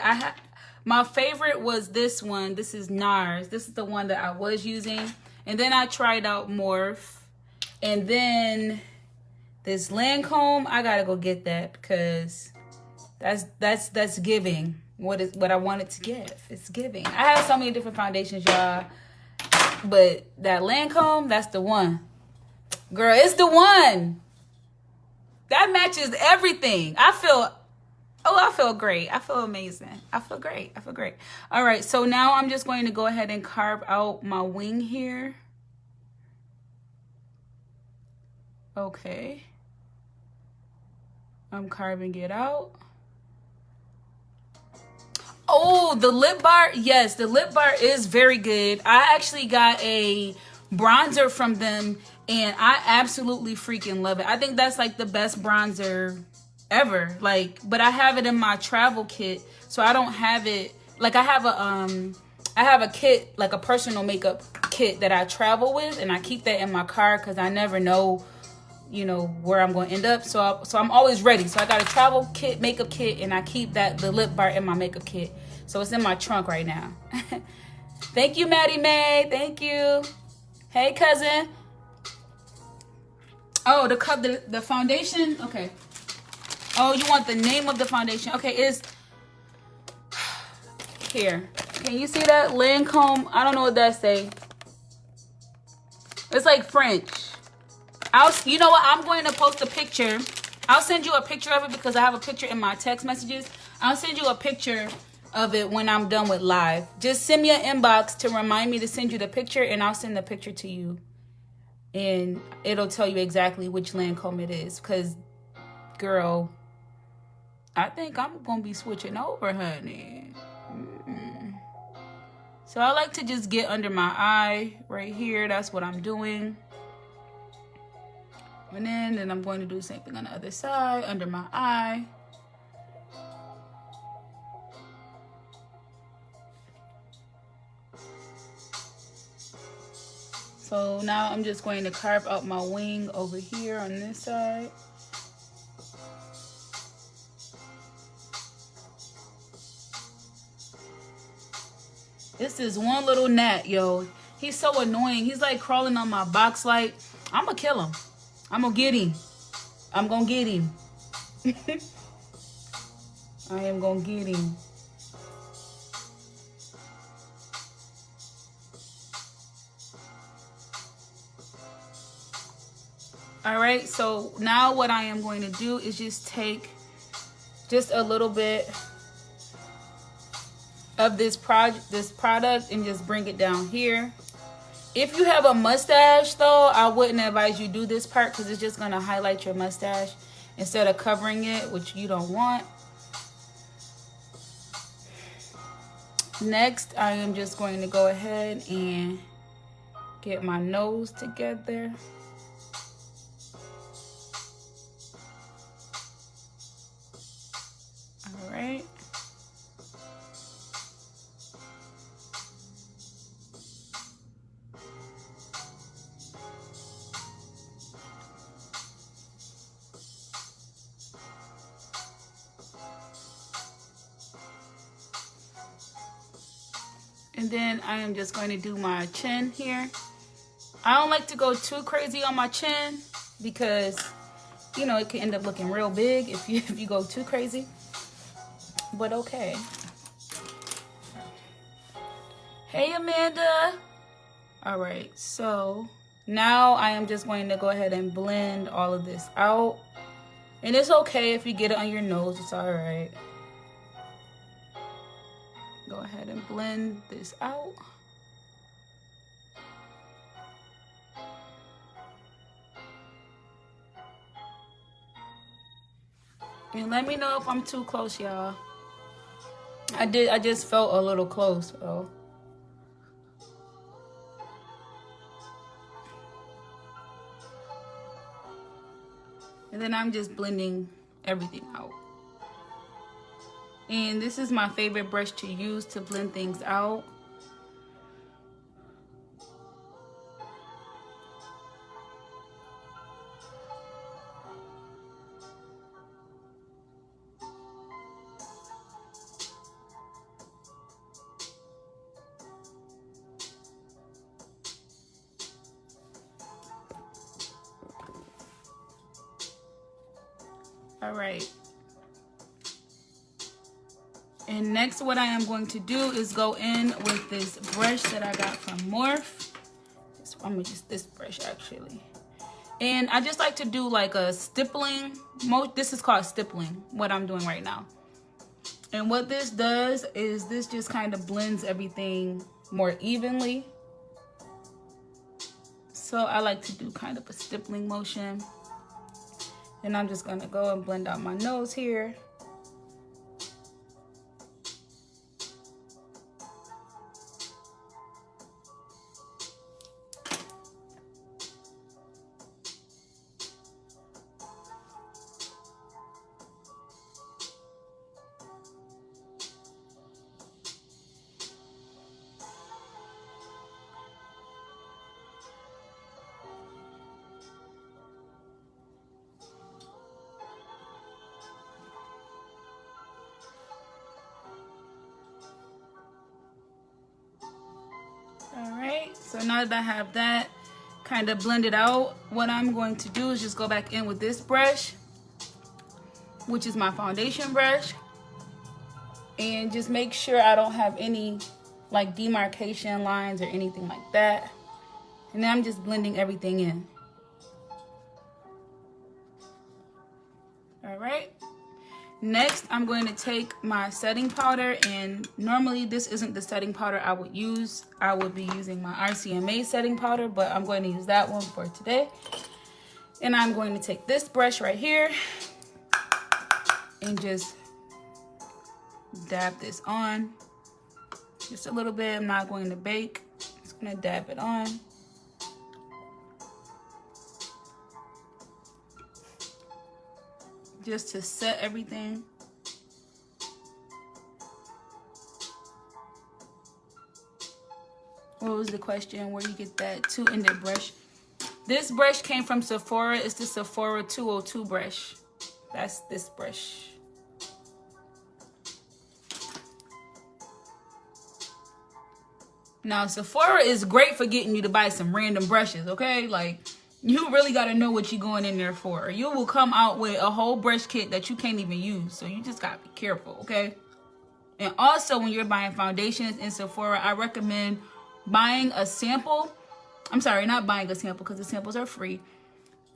my favorite was this one. This is NARS. This is the one that I was using. And then I tried out Morphe. And then this Lancome, I gotta go get that, because that's giving what I wanted to give. It's giving. I have so many different foundations, y'all, but that Lancome, that's the one. Girl, it's the one. That matches everything. I feel great. I feel amazing. I feel great. All right, so now I'm just going to go ahead and carve out my wing here. Okay. I'm carving it out. Oh, the lip bar. Yes, the lip bar is very good. I actually got a bronzer from them, and I absolutely freaking love it. I think that's like the best bronzer ever. Like, but I have it in my travel kit, so I don't have it. Like, I have a kit, like a personal makeup kit that I travel with, and I keep that in my car because I never know, you know, where I'm going to end up. So I'm always ready. So I got a travel kit, makeup kit, and I keep the lip bar in my makeup kit. So it's in my trunk right now. Thank you, Maddie Mae. Thank you. Hey, cousin. Oh, the foundation. Okay. Oh, you want the name of the foundation? Okay, it's here. Can you see that? Lancome. I don't know what that say. It's like French. You know what? I'm going to post a picture. I'll send you a picture of it because I have a picture in my text messages. I'll send you a picture of it when I'm done with live. Just send me an inbox to remind me to send you the picture, and I'll send the picture to you. And it'll tell you exactly which Lancome it is. Because, girl, I think I'm going to be switching over, honey. So I like to just get under my eye right here. That's what I'm doing. And then I'm going to do the same thing on the other side, under my eye. So now I'm just going to carve out my wing over here on this side. This is one little gnat, yo. He's so annoying. He's like crawling on my box light. I'm gonna kill him. I'm gonna get him. I'm gonna get him. I am gonna get him. All right, so now what I am going to do is just take just a little bit of this product and just bring it down here. If you have a mustache though, I wouldn't advise you do this part because it's just gonna highlight your mustache instead of covering it, which you don't want. Next, I am just going to go ahead and get my nose together. All right. And then I am just going to do my chin here. I don't like to go too crazy on my chin because, you know, it can end up looking real big if you go too crazy. But okay. Hey, Amanda. All right, so now I am just going to go ahead and blend all of this out. And it's okay if you get it on your nose, it's all right. Go ahead and blend this out. And let me know if I'm too close, y'all. I just felt a little close, so. And then I'm just blending everything out. And this is my favorite brush to use to blend things out. All right. And next what I am going to do is go in with this brush that I got from Morphe. I'm gonna use this brush actually. And I just like to do like a stippling. This is called stippling, what I'm doing right now. And what this does is this just kind of blends everything more evenly. So I like to do kind of a stippling motion. And I'm just gonna go and blend out my nose here. Alright, so now that I have that kind of blended out, what I'm going to do is just go back in with this brush, which is my foundation brush, and just make sure I don't have any like demarcation lines or anything like that. And then I'm just blending everything in. Alright. Next, I'm going to take my setting powder, and normally this isn't the setting powder I would use. I would be using my RCMA setting powder, but I'm going to use that one for today. And I'm going to take this brush right here and just dab this on. Just a little bit. I'm not going to bake. Just going to dab it on. Just to set everything. What was the question? Where you get that two-ended brush? This brush came from Sephora. It's the Sephora 202 brush. That's this brush. Now, Sephora is great for getting you to buy some random brushes, okay? Like, you really got to know what you're going in there for. Or you will come out with a whole brush kit that you can't even use. So you just got to be careful, okay? And also, when you're buying foundations in Sephora, I recommend buying a sample. I'm sorry, not buying a sample because the samples are free.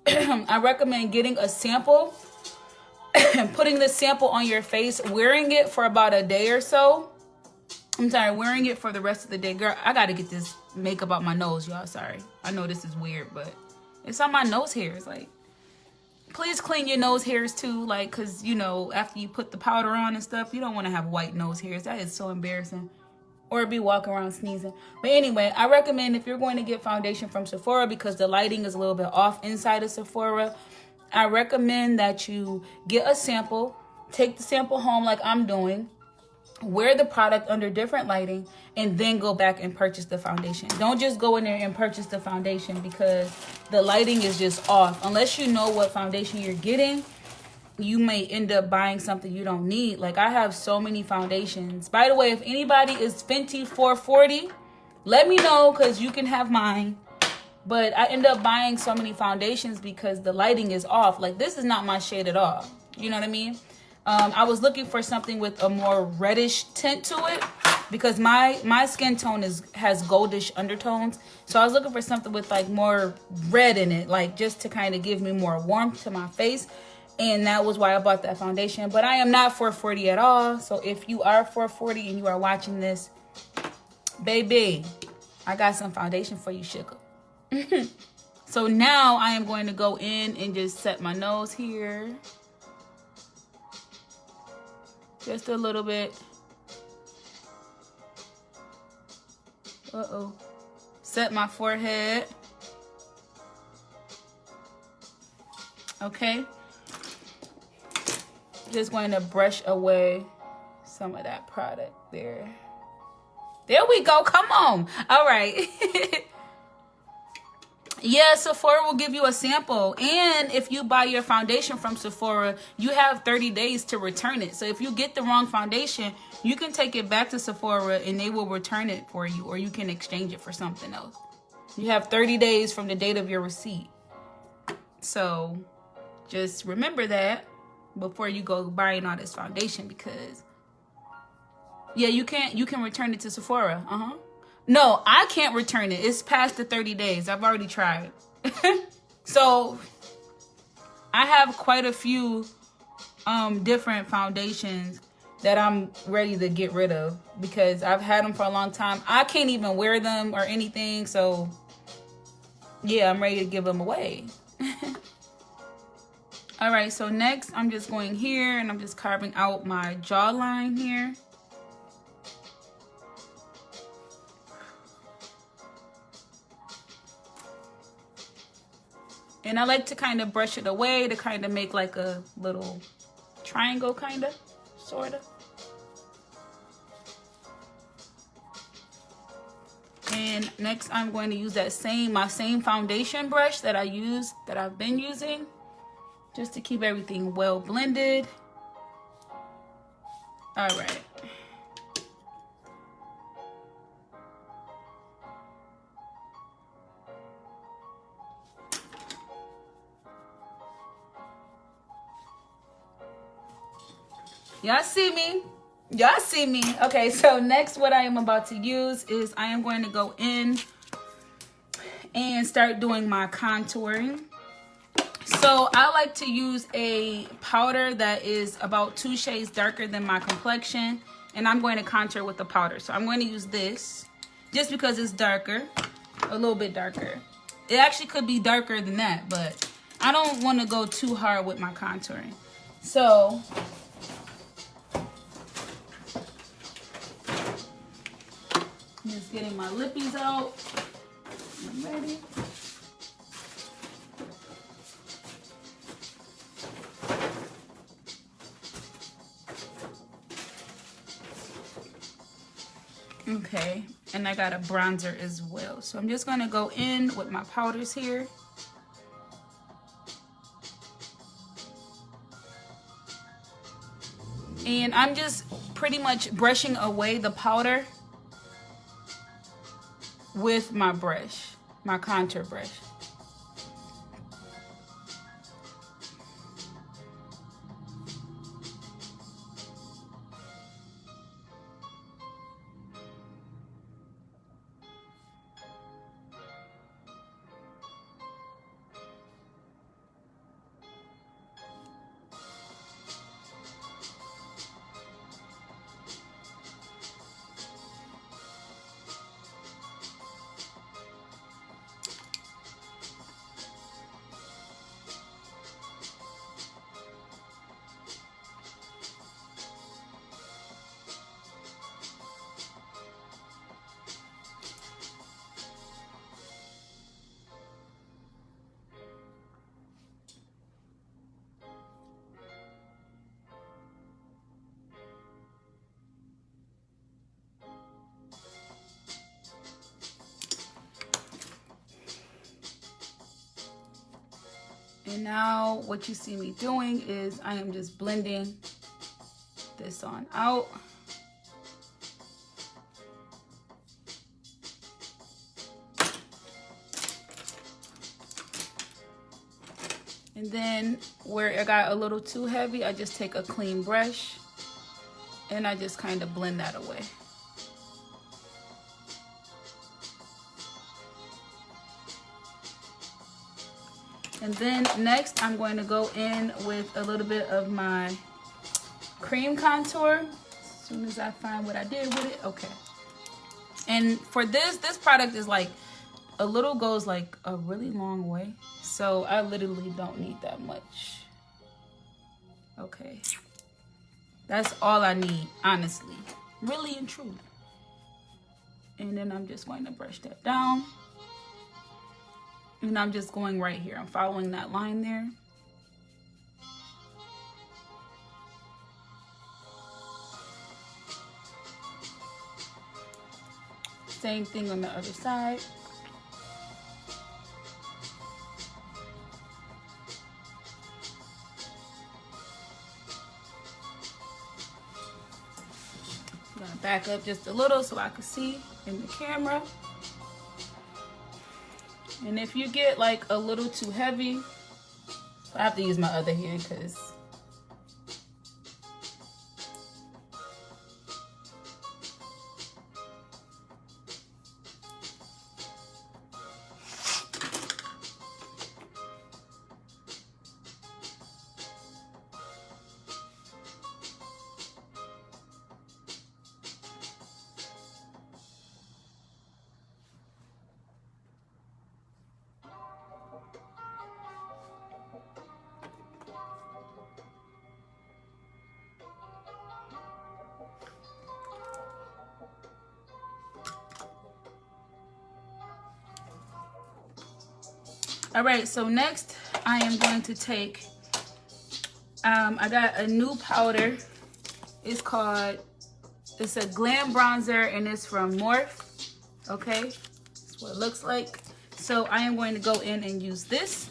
I recommend getting a sample and putting the sample on your face, wearing it for about a day or so. I'm sorry, wearing it for the rest of the day. Girl, I got to get this makeup out my nose, y'all. Sorry. I know this is weird, but it's on my nose hairs. Like, please clean your nose hairs too. Like, because, you know, after you put the powder on and stuff, you don't want to have white nose hairs. That is so embarrassing. or be walking around sneezing. But anyway, I recommend if you're going to get foundation from Sephora, because the lighting is a little bit off inside of Sephora, I recommend that you get a sample, take the sample home like I'm doing, wear the product under different lighting, and then go back and purchase the foundation. Don't just go in there and purchase the foundation because the lighting is just off. Unless you know what foundation you're getting, you may end up buying something you don't need. Like, I have so many foundations. By the way, if anybody is Fenty 440, let me know because you can have mine. But I end up buying so many foundations because the lighting is off. Like, this is not my shade at all. You know what I mean? I was looking for something with a more reddish tint to it because my skin tone has goldish undertones. So I was looking for something with like more red in it, like just to kind of give me more warmth to my face. And that was why I bought that foundation. But I am not 440 at all. So if you are 440 and you are watching this, baby, I got some foundation for you, sugar. So now I am going to go in and just set my nose here. Just a little bit. Uh-oh. Set my forehead. Okay. Just going to brush away some of that product there. There we go. Come on. All right. Yeah, Sephora will give you a sample. And if you buy your foundation from Sephora, you have 30 days to return it. So if you get the wrong foundation, you can take it back to Sephora and they will return it for you. Or you can exchange it for something else. You have 30 days from the date of your receipt. So just remember that before you go buying all this foundation, because yeah, you can return it to Sephora. No, I can't return it. It's past the 30 days. I've already tried. So I have quite a few different foundations that I'm ready to get rid of because I've had them for a long time. I can't even wear them or anything. So yeah, I'm ready to give them away. All right, so next I'm just going here and I'm just carving out my jawline here. And I like to kind of brush it away to kind of make like a little triangle, kind of, sort of. And next I'm going to use my same foundation brush that I've been using, just to keep everything well blended. All right. Y'all see me? Y'all see me? Okay, so next what I am about to use is I am going to go in and start doing my contouring. So I like to use a powder that is about 2 shades darker than my complexion, and I'm going to contour with the powder. So I'm going to use this just because it's darker, a little bit darker. It actually could be darker than that, but I don't want to go too hard with my contouring. So just getting my lippies out. I'm ready. Okay, and I got a bronzer as well. So I'm just gonna go in with my powders here. And I'm just pretty much brushing away the powder with my brush, my contour brush. And now what you see me doing is I am just blending this on out. And then where it got a little too heavy, I just take a clean brush and I just kind of blend that away. And then next I'm going to go in with a little bit of my cream contour as soon as I find what I did with it. Okay. And for this product is like a little goes like a really long way. So I literally don't need that much. Okay. That's all I need, honestly. Really and truly. And then I'm just going to brush that down. And I'm just going right here. I'm following that line there. Same thing on the other side. I'm gonna back up just a little so I can see in the camera. And if you get like a little too heavy, I have to use my other hand because all right, so next I am going to take, I got a new powder. It's a glam bronzer and it's from Morphe. Okay, that's what it looks like. So I am going to go in and use this.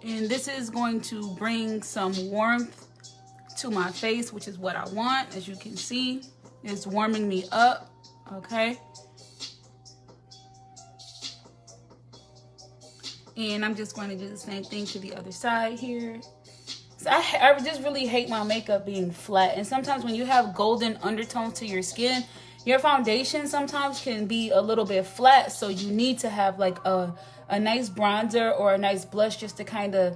And this is going to bring some warmth to my face, which is what I want. As you can see, it's warming me up, okay? And I'm just going to do the same thing to the other side here. So I just really hate my makeup being flat. And sometimes when you have golden undertones to your skin, your foundation sometimes can be a little bit flat. So you need to have like a nice bronzer or a nice blush just to kind of,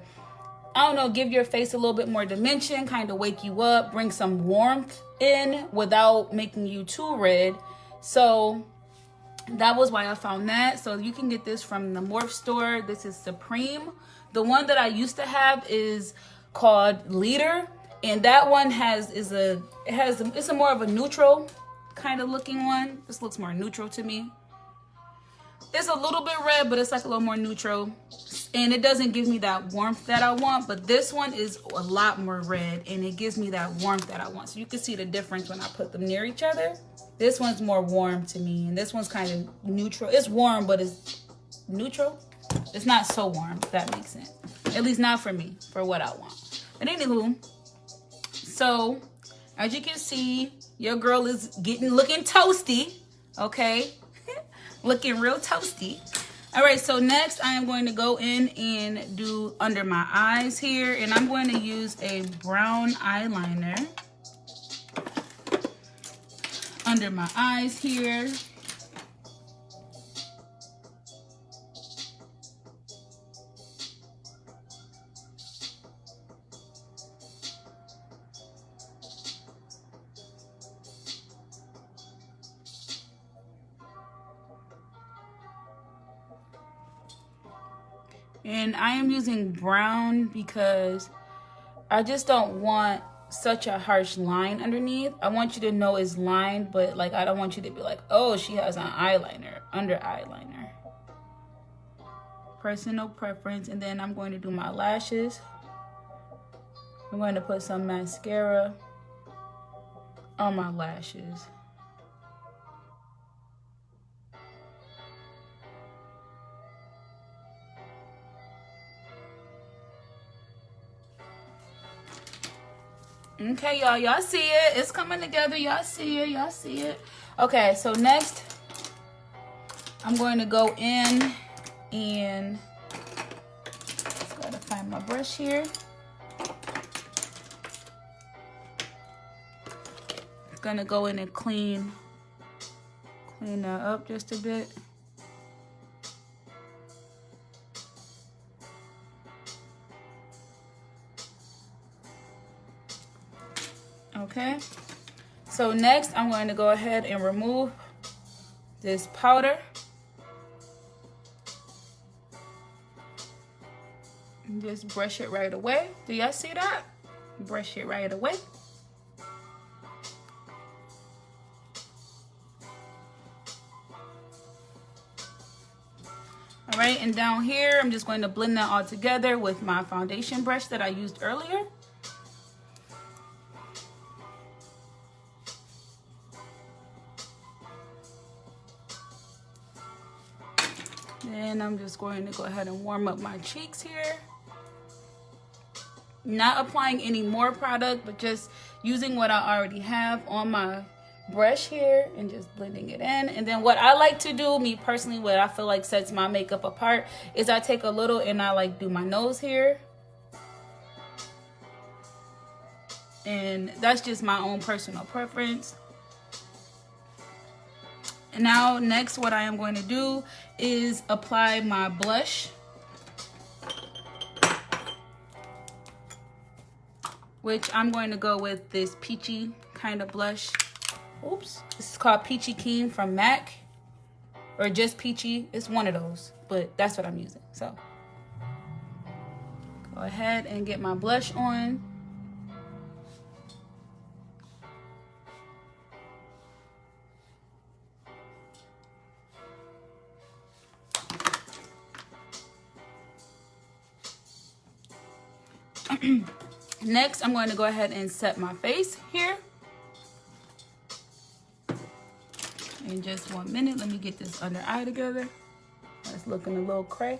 I don't know, give your face a little bit more dimension, kind of wake you up, bring some warmth in without making you too red. So that was why I found that. So you can get this from the Morphe store. This is Supreme. The one that I used to have is called Leader, and that one it's a more of a neutral kind of looking one. This looks more neutral to me. It's a little bit red, but it's like a little more neutral, and it doesn't give me that warmth that I want. But this one is a lot more red, and it gives me that warmth that I want. So you can see the difference when I put them near each other. This one's more warm to me, and this one's kind of neutral. It's warm, but it's neutral. It's not so warm, if that makes sense. At least not for me, for what I want. But anywho, so as you can see, your girl is looking toasty, okay? Looking real toasty. All right, so next I am going to go in and do under my eyes here, and I'm going to use a brown eyeliner under my eyes here. And I am using brown because I just don't want such a harsh line underneath. I want you to know it's lined, but like I don't want you to be like, oh, she has an eyeliner, under eyeliner. Personal preference. And then I'm going to do my lashes. I'm going to put some mascara on my lashes. Okay, y'all see it. It's coming together. Y'all see it. Okay, so next I'm going to go in and just gotta find my brush here. I'm gonna go in and clean that up just a bit. Okay, so next I'm going to go ahead and remove this powder. And just brush it right away. Do y'all see that? Brush it right away. All right, and down here, I'm just going to blend that all together with my foundation brush that I used earlier. Then I'm just going to go ahead and warm up my cheeks here. Not applying any more product, but just using what I already have on my brush here and just blending it in. And then what I like to do, me personally, what I feel like sets my makeup apart is I take a little and I like do my nose here. And that's just my own personal preference. And now next what I am going to do is apply my blush, which I'm going to go with this peachy kind of blush. Oops, this is called Peachy Keen from MAC, or just Peachy. It's one of those, but that's what I'm using. So go ahead and get my blush on. Next, I'm going to go ahead and set my face here. In just 1 minute, let me get this under eye together. That's looking a little cray.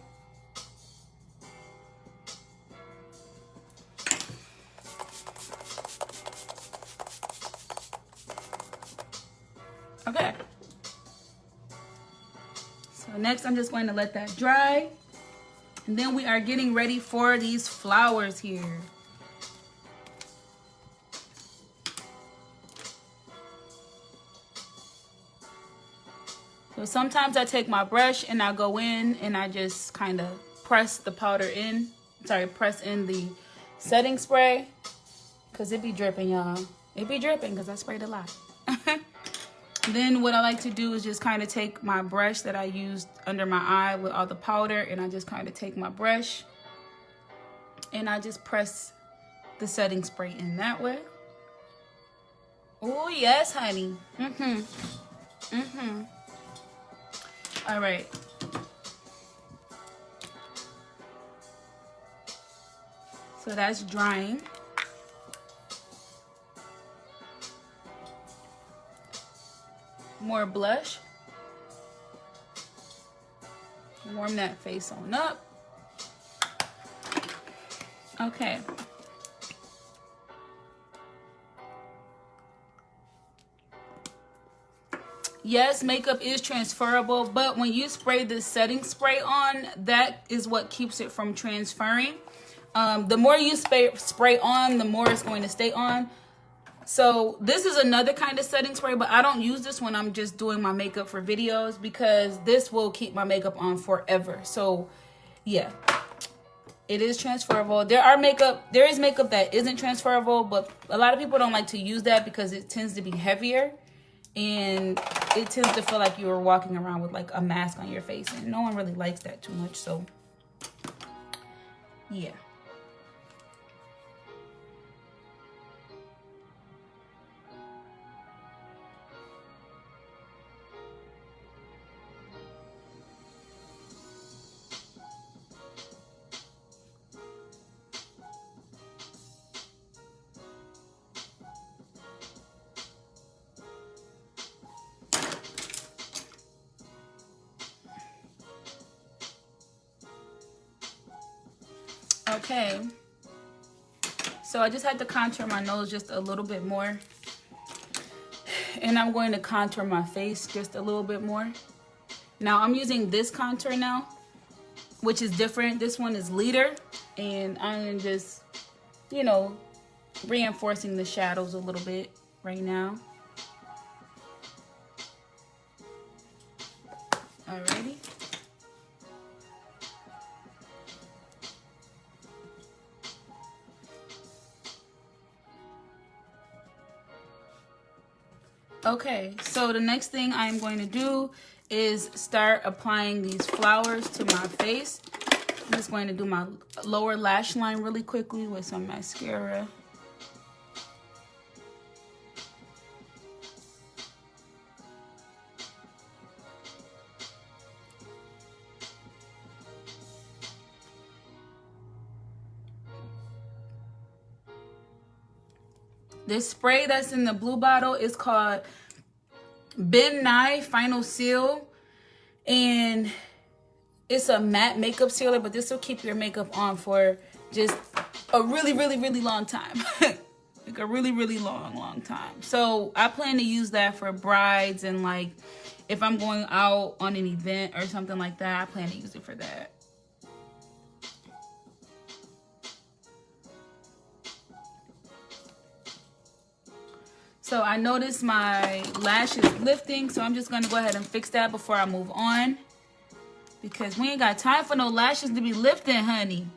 Okay. So next, I'm just going to let that dry. And then we are getting ready for these flowers here. So sometimes I take my brush and I go in and I just kind of press the powder in. Sorry, press in the setting spray. Because it be dripping, y'all. It be dripping because I sprayed a lot. Then what I like to do is just kind of take my brush that I used under my eye with all the powder, and I just kind of take my brush and I just press the setting spray in that way. Oh yes, honey. All right. So that's drying. More blush. Warm that face on up. Okay. Yes, makeup is transferable, but when you spray the setting spray on, that is what keeps it from transferring. The more you spray on, the more it's going to stay on. So this is another kind of setting spray, but I don't use this when I'm just doing my makeup for videos because this will keep my makeup on forever. So yeah, it is transferable. There is makeup that isn't transferable, but a lot of people don't like to use that because it tends to be heavier and it tends to feel like you are walking around with like a mask on your face, and no one really likes that too much. So yeah. Okay. So I just had to contour my nose just a little bit more. And I'm going to contour my face just a little bit more. Now I'm using this contour now, which is different. This one is Leader. And I'm just, you know, reinforcing the shadows a little bit right now. Alrighty. Okay, so the next thing I'm going to do is start applying these flowers to my face. I'm just going to do my lower lash line really quickly with some mascara. This spray that's in the blue bottle is called Ben Nye Final Seal, and it's a matte makeup sealer, but this will keep your makeup on for just a really long time. Like a really long time. So I plan to use that for brides, and like if I'm going out on an event or something like that, I plan to use it for that. So I noticed my lash is lifting, so I'm just gonna go ahead and fix that before I move on, because we ain't got time for no lashes to be lifting, honey.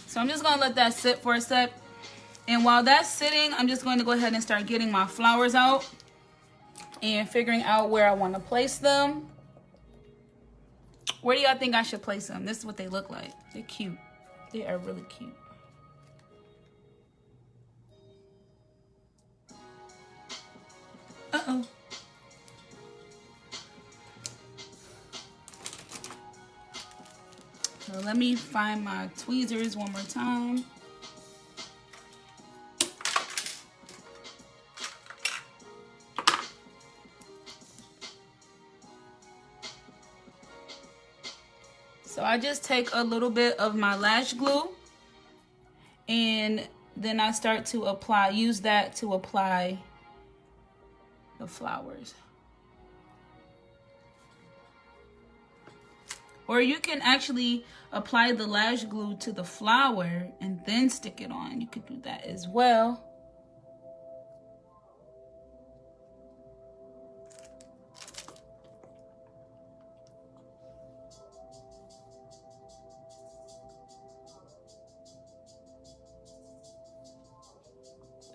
So I'm just gonna let that sit for a sec. And while that's sitting, I'm just going to go ahead and start getting my flowers out and figuring out where I want to place them. Where do y'all think I should place them? This is what they look like. They're cute. They are really cute. Uh-oh. So let me find my tweezers one more time. So I just take a little bit of my lash glue, and then I start to use that to apply the flowers. Or you can actually apply the lash glue to the flower and then stick it on. You could do that as well.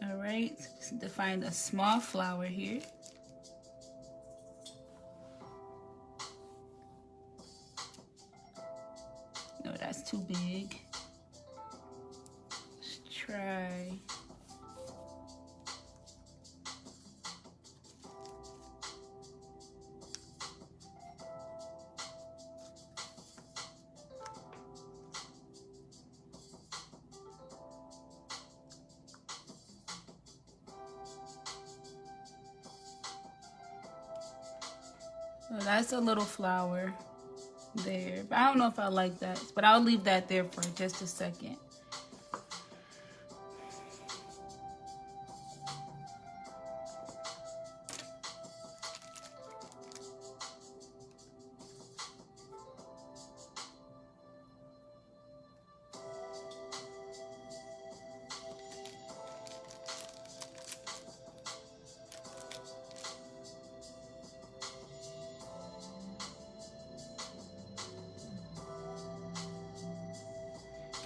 All right, so just need to find a small flower here. No, that's too big. Let's try. So that's a little flower there, but I don't know if I like that, but I'll leave that there for just a second.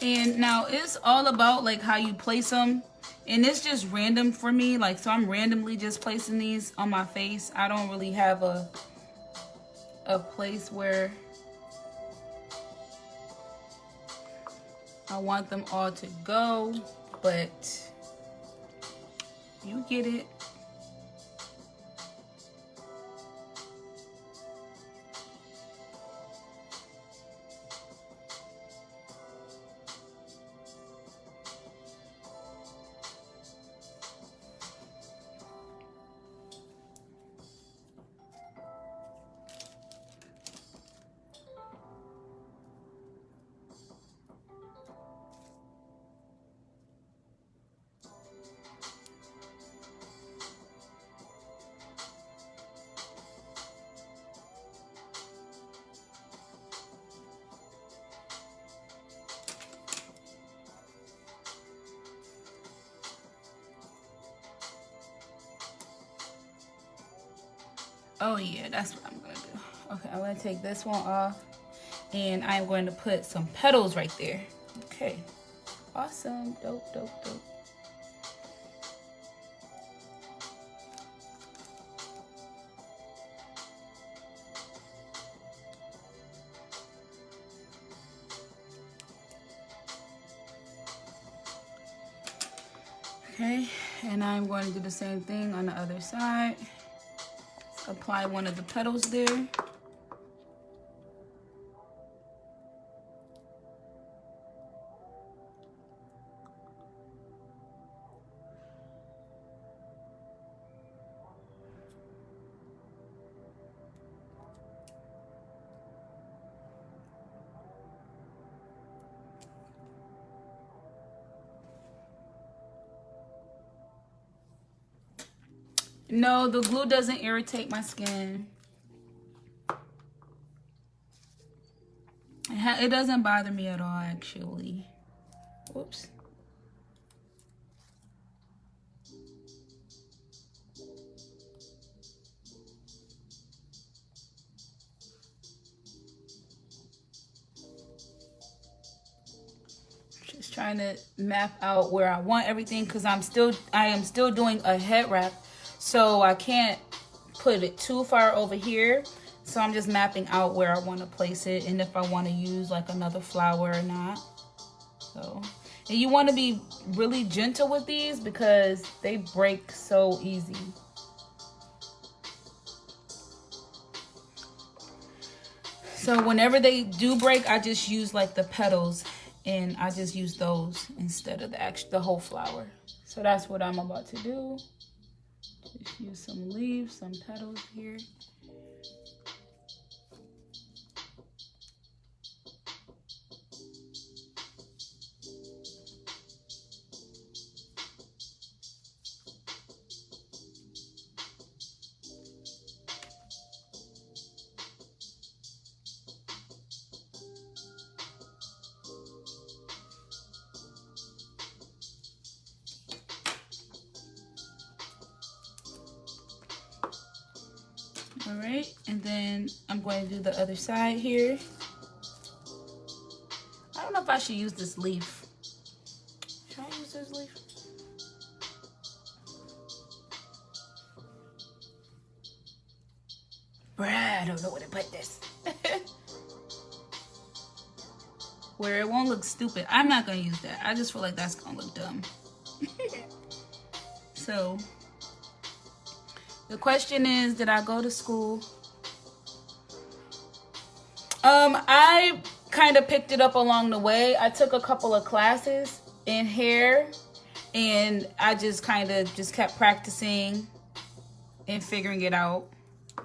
And now it's all about like how you place them, and it's just random for me, like, so I'm randomly just placing these on my face. I don't really have a place where I want them all to go, but you get it. Oh yeah, that's what I'm gonna do. Okay, I'm gonna take this one off, and I'm going to put some petals right there. Okay, awesome, dope, dope, dope. Okay, and I'm going to do the same thing on the other side. Apply one of the petals there. No, the glue doesn't irritate my skin. It doesn't bother me at all, actually. Whoops. Just trying to map out where I want everything, because I am still doing a head wrap, so I can't put it too far over here. So I'm just mapping out where I want to place it, and if I want to use like another flower or not. So, and you want to be really gentle with these because they break so easy. So whenever they do break, I just use like the petals, and I just use those instead of the whole flower. So that's what I'm about to do. Just use some leaves, some petals here. All right, and then I'm going to do the other side here. I don't know if I should use this leaf. Should I use this leaf? Bruh, I don't know where to put this. Where it won't look stupid. I'm not gonna use that. I just feel like that's gonna look dumb. So, the question is, did I go to school? I kind of picked it up along the way. I took a couple of classes in hair, and I just kind of just kept practicing and figuring it out.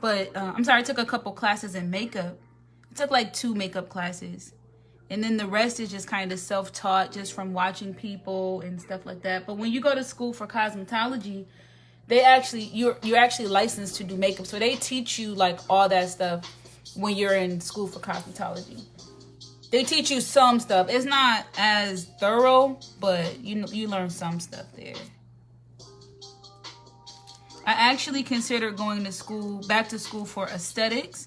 But I'm sorry, I took a couple classes in makeup. I took like 2 makeup classes, and then the rest is just kind of self-taught, just from watching people and stuff like that. But when you go to school for cosmetology, you're actually licensed to do makeup, so they teach you like all that stuff when you're in school for cosmetology. They teach you some stuff. It's not as thorough, but you learn some stuff there. I actually considered going to back to school for aesthetics,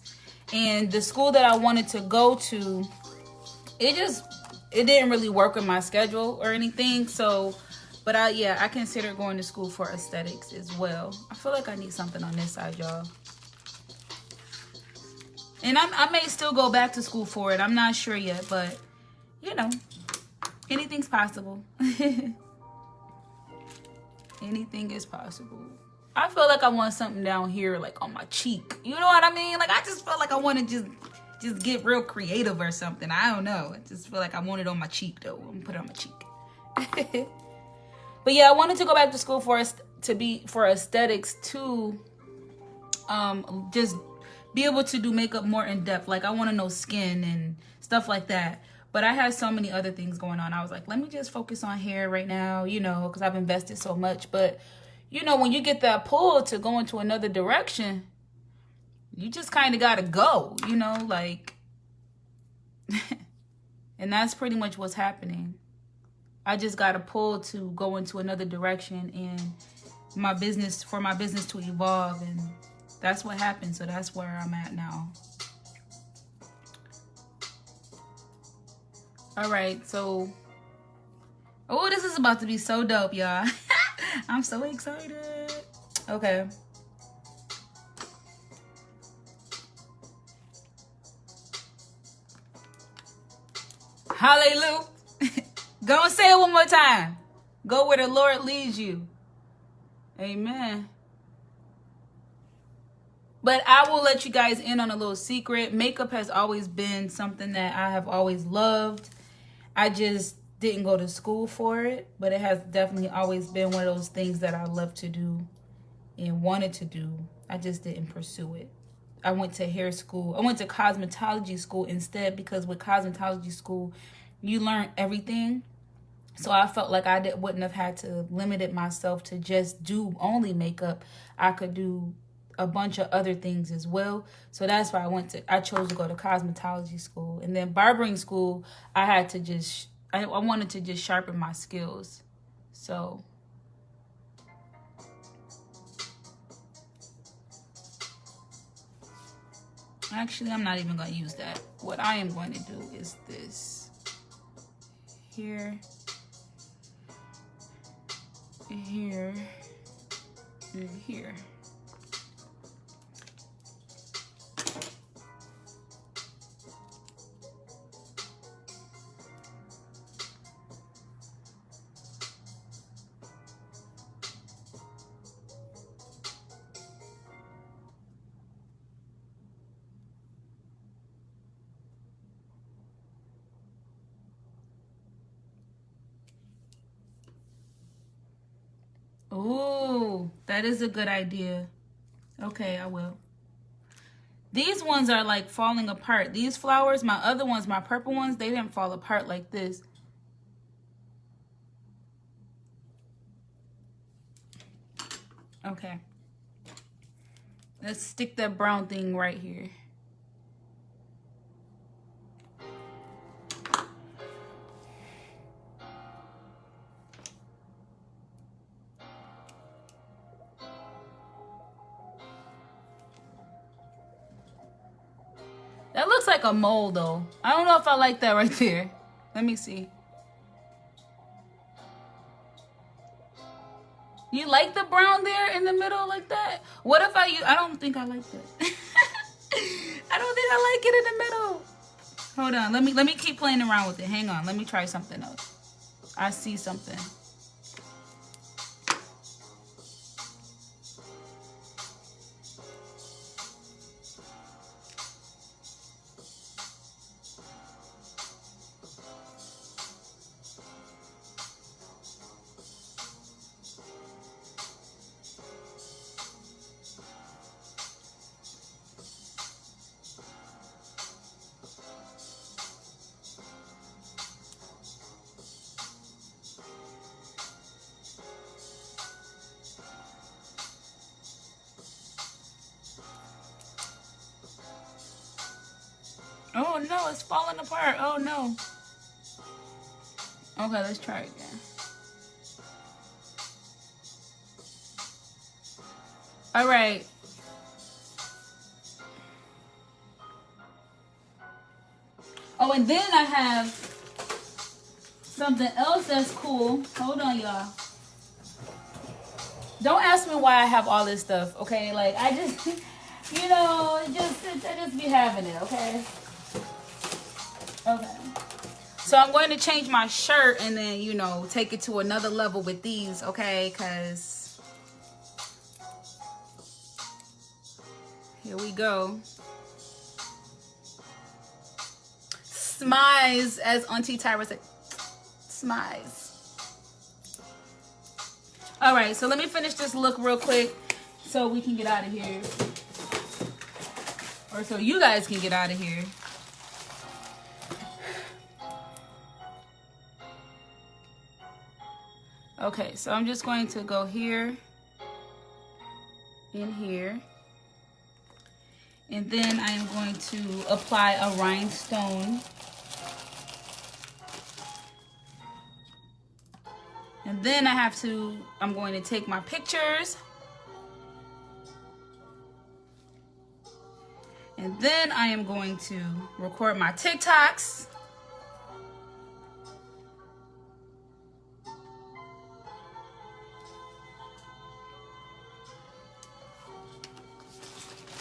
and the school that I wanted to go to, it didn't really work with my schedule or anything. So, but I considered going to school for aesthetics as well. I feel like I need something on this side, y'all. And I may still go back to school for it. I'm not sure yet, but anything's possible. Anything is possible. I feel like I want something down here, like on my cheek. You know what I mean? Like, I just feel like I want to just get real creative or something. I don't know. I just feel like I want it on my cheek, though. I'm gonna put it on my cheek. But yeah, I wanted to go back to school for aesthetics to just be able to do makeup more in depth. Like, I want to know skin and stuff like that. But I had so many other things going on. I was like, let me just focus on hair right now, because I've invested so much. But when you get that pull to go into another direction, you just kind of got to go, like, and that's pretty much what's happening. I just got a pull to go into another direction and for my business to evolve. And That's what happened. So that's where I'm at now. All right, so, oh, this is about to be so dope, y'all. I'm so excited. Okay. Hallelujah. Go and say it one more time. Go where the Lord leads you. Amen. But I will let you guys in on a little secret. Makeup has always been something that I have always loved. I just didn't go to school for it, but it has definitely always been one of those things that I love to do and wanted to do. I just didn't pursue it. I went to hair school. I went to cosmetology school instead, because with cosmetology school, you learn everything. So I felt like I wouldn't have had to limit myself to just do only makeup. I could do a bunch of other things as well. So that's why I chose to go to cosmetology school. And then barbering school, I had to just, I wanted to just sharpen my skills. So actually, I'm not even going to use that. What I am going to do is this. Here. Here. And here. Ooh, that is a good idea. Okay, I will. These ones are like falling apart. These flowers, my other ones, my purple ones, they didn't fall apart like this. Okay. Let's stick that brown thing right here. That looks like a mole though. I don't know if I like that right there. Let me see. You like the brown there in the middle like that? What if I don't think I like that. I don't think I like it in the middle. Hold on, let me keep playing around with it. Hang on, let me try something else. I see something. Oh no, it's falling apart. Oh no. Okay, let's try again. All right. Oh, and then I have something else that's cool. Hold on, y'all. Don't ask me why I have all this stuff, okay? Like, I just, you know, I just be having it, okay? Okay. So I'm going to change my shirt and then, you know, take it to another level with these, okay? Because here we go. Smize, as Auntie Tyra said. Smize. All right, so let me finish this look real quick so we can get out of here. Or so you guys can get out of here. Okay, so I'm just going to go here, in here. And then I am going to apply a rhinestone. And then I'm going to take my pictures. And then I am going to record my TikToks.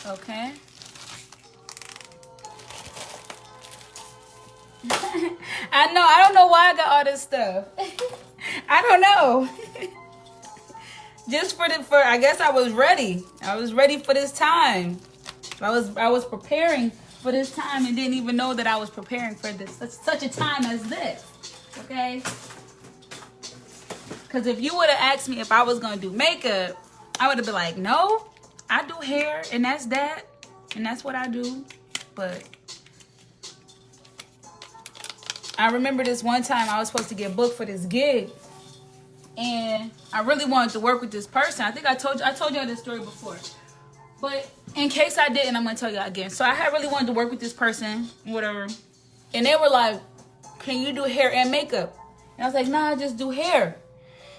Okay. I know. I don't know why I got all this stuff. I don't know. Just for I guess I was ready. I was ready for this time. I was preparing for this time and didn't even know that I was preparing for this such a time as this. Okay? Because if you would have asked me if I was gonna do makeup, I would have been like, no, I do hair and that's that. And that's what I do. But I remember this one time I was supposed to get booked for this gig. And I really wanted to work with this person. I think I told y'all this story before. But in case I didn't, I'm going to tell y'all again. So I had really wanted to work with this person, whatever. And they were like, can you do hair and makeup? And I was like, nah, I just do hair.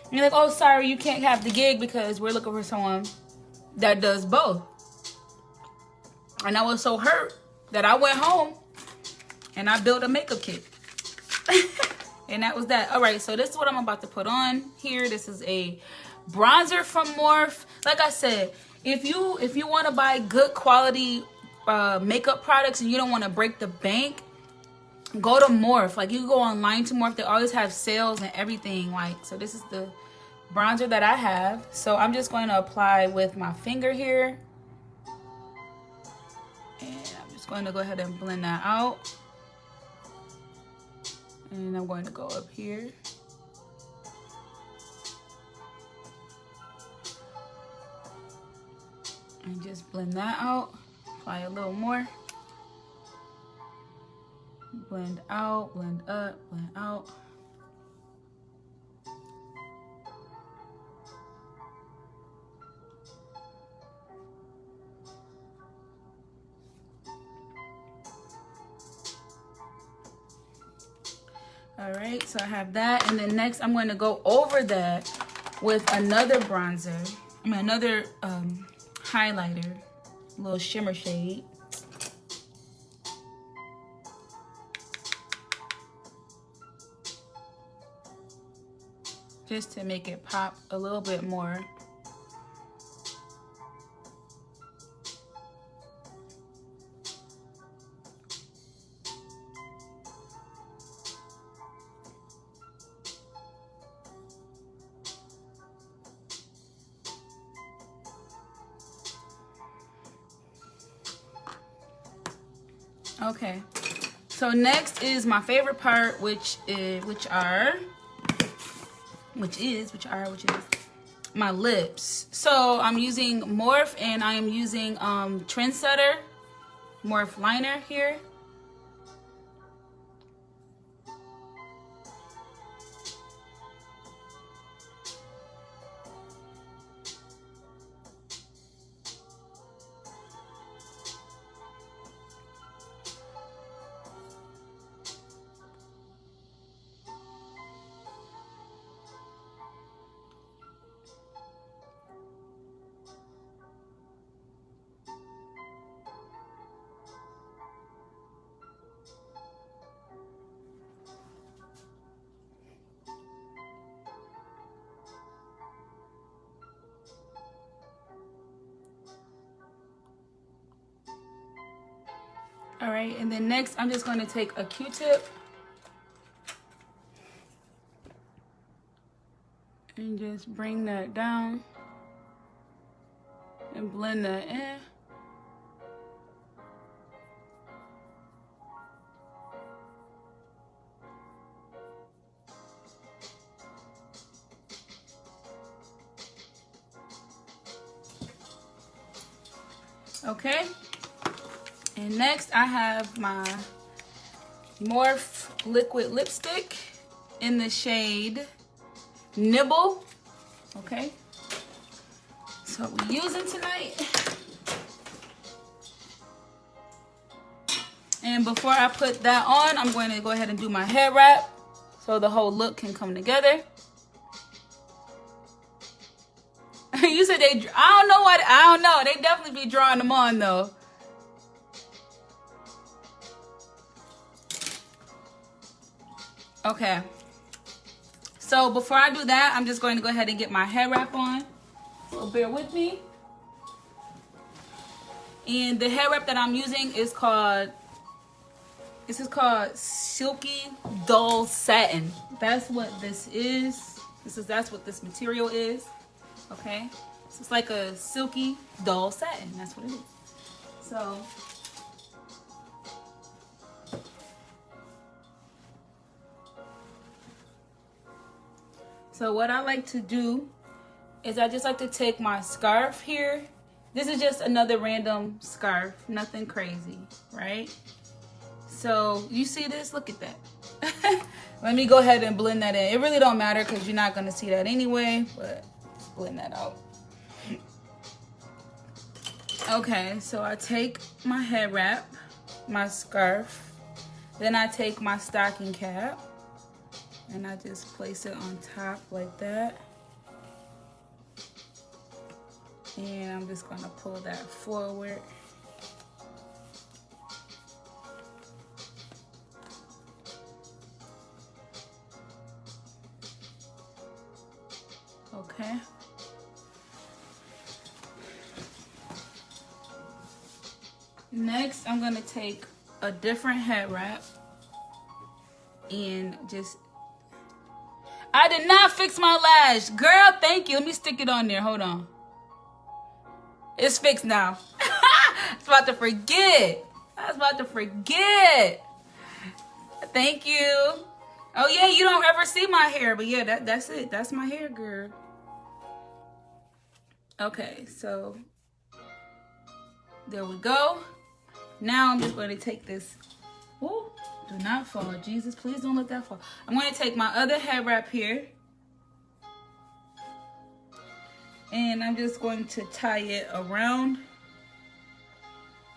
And they're like, oh, sorry, you can't have the gig because we're looking for someone that does both. And I was so hurt that I went home and I built a makeup kit. And that was that. All right, so this is what I'm about to put on here. This is a bronzer from Morphe. Like I said, if you want to buy good quality makeup products and you don't want to break the bank, go to Morphe. Like, you can go online to Morphe. They always have sales and everything. Like, so this is the bronzer that I have. So I'm just going to apply with my finger here. And I'm just going to go ahead and blend that out. And I'm going to go up here. And just blend that out. Apply a little more. Blend out, blend up, blend out. All right, so I have that, and then next I'm going to go over that with another bronzer. Another highlighter, a little shimmer shade. Just to make it pop a little bit more. Okay, so next is my favorite part, which is my lips. So I'm using Morphe, and I am using Trendsetter Morphe liner here. All right, and then next I'm just going to take a Q-tip and just bring that down and blend that in. Okay, and next I have my Morphe liquid lipstick in the shade Nibble. Okay, so what we're using tonight. And before I put that on, I'm going to go ahead and do my hair wrap so the whole look can come together. You said I don't know. They definitely be drawing them on though. Okay. So before I do that, I'm just going to go ahead and get my hair wrap on. So bear with me. And the hair wrap that I'm using is called, this is called Silky Dull Satin. That's what this is. That's what this material is. Okay. So it's like a silky dull satin. That's what it is. So what I like to do is I just like to take my scarf here. This is just another random scarf, nothing crazy, right? So you see this? Look at that. Let me go ahead and blend that in. It really don't matter because you're not gonna see that anyway, but just blend that out. Okay, so I take my head wrap, my scarf, then I take my stocking cap, and I just place it on top like that. And I'm just gonna pull that forward. Okay. Next, I'm gonna take a different head wrap and just, I did not fix my lash. Girl, thank you. Let me stick it on there. Hold on. It's fixed now. I was about to forget. Thank you. Oh yeah, you don't ever see my hair, but yeah, that's it. That's my hair, girl. Okay, so there we go. Now I'm just going to take this. Ooh, do not fall. Jesus, please don't let that fall. I'm going to take my other hair wrap here. And I'm just going to tie it around.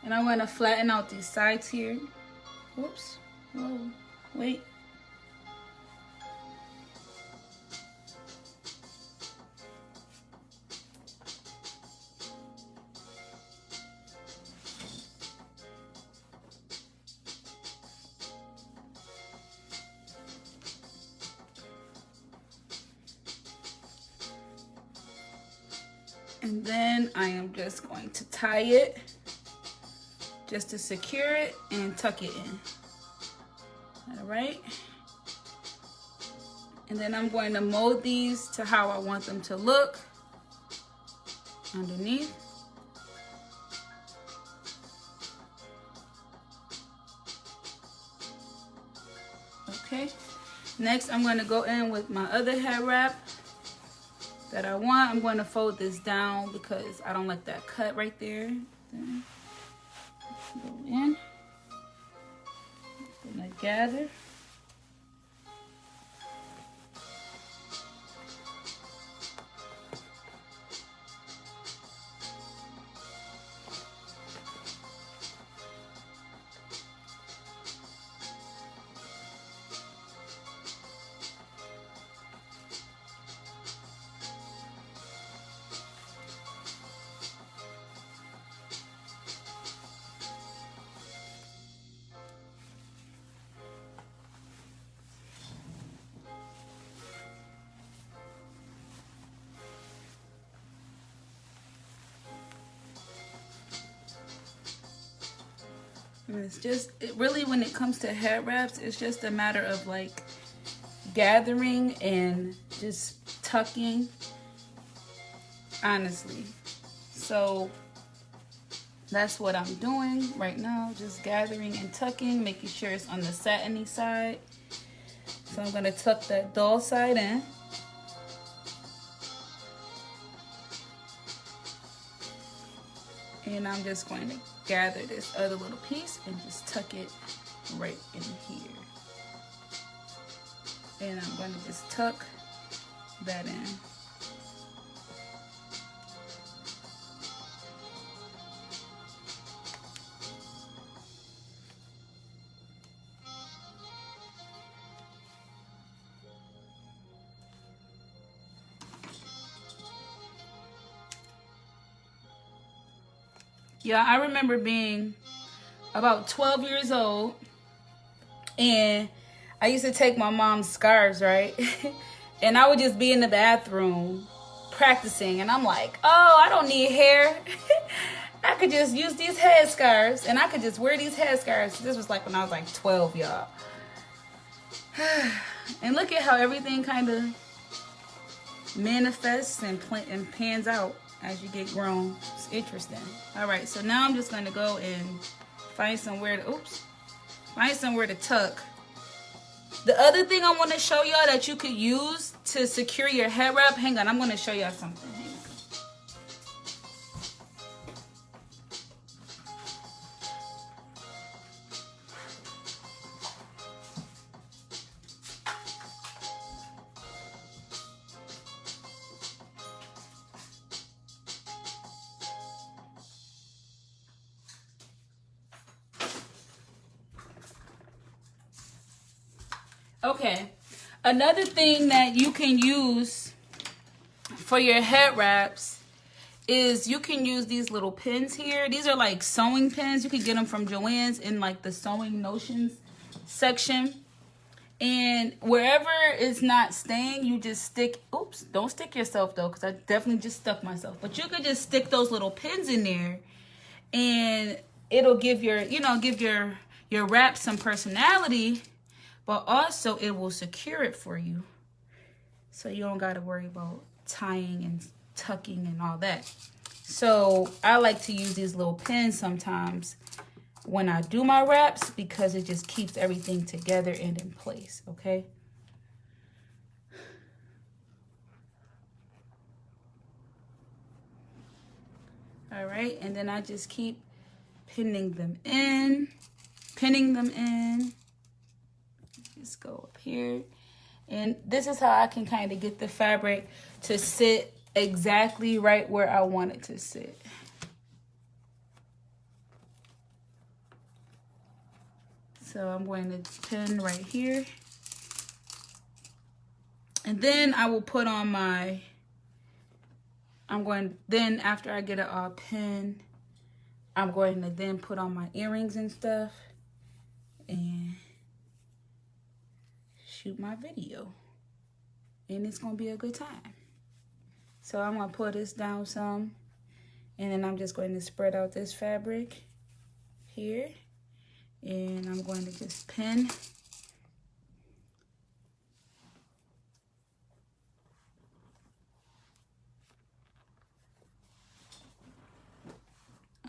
And I'm going to flatten out these sides here. Whoops. Whoa. Wait. And then I am just going to tie it just to secure it and tuck it in. All right. And then I'm going to mold these to how I want them to look underneath. Okay. Next, I'm going to go in with my other hair wrap that I want. I'm going to fold this down because I don't like that cut right there. Then go in. I'm going to gather. And it's just, really when it comes to hair wraps, it's just a matter of like gathering and just tucking, honestly. So that's what I'm doing right now, just gathering and tucking, making sure it's on the satiny side. So I'm gonna tuck that dull side in. And I'm just going to gather this other little piece and just tuck it right in here. And I'm going to just tuck that in. Yeah, I remember being about 12 years old, and I used to take my mom's scarves, right? And I would just be in the bathroom practicing. And I'm like, oh, I don't need hair. I could just use these headscarves. And I could just wear these headscarves. This was like when I was like 12, y'all. And look at how everything kind of manifests and pans out as you get grown. It's interesting. All right, so now I'm just going to go and find somewhere to tuck. The other thing I want to show y'all that you could use to secure your head wrap. Hang on, I'm going to show y'all something. Hang on. Okay, another thing that you can use for your head wraps is you can use these little pins here. These are like sewing pins. You can get them from Joann's in like the sewing notions section. And wherever it's not staying, you just stick, oops, don't stick yourself though, because I definitely just stuck myself. But you could just stick those little pins in there and it'll give your, give your wrap some personality. But also it will secure it for you. So you don't got to worry about tying and tucking and all that. So I like to use these little pins sometimes when I do my wraps because it just keeps everything together and in place, okay? All right, and then I just keep pinning them in. Just go up here. And this is how I can kind of get the fabric to sit exactly right where I want it to sit. So I'm going to pin right here. And then I will put on my, after I get it all pinned, I'm going to then put on my earrings and stuff and shoot my video. And it's going to be a good time. So I'm going to pull this down some. And then I'm just going to spread out this fabric here. And I'm going to just pin.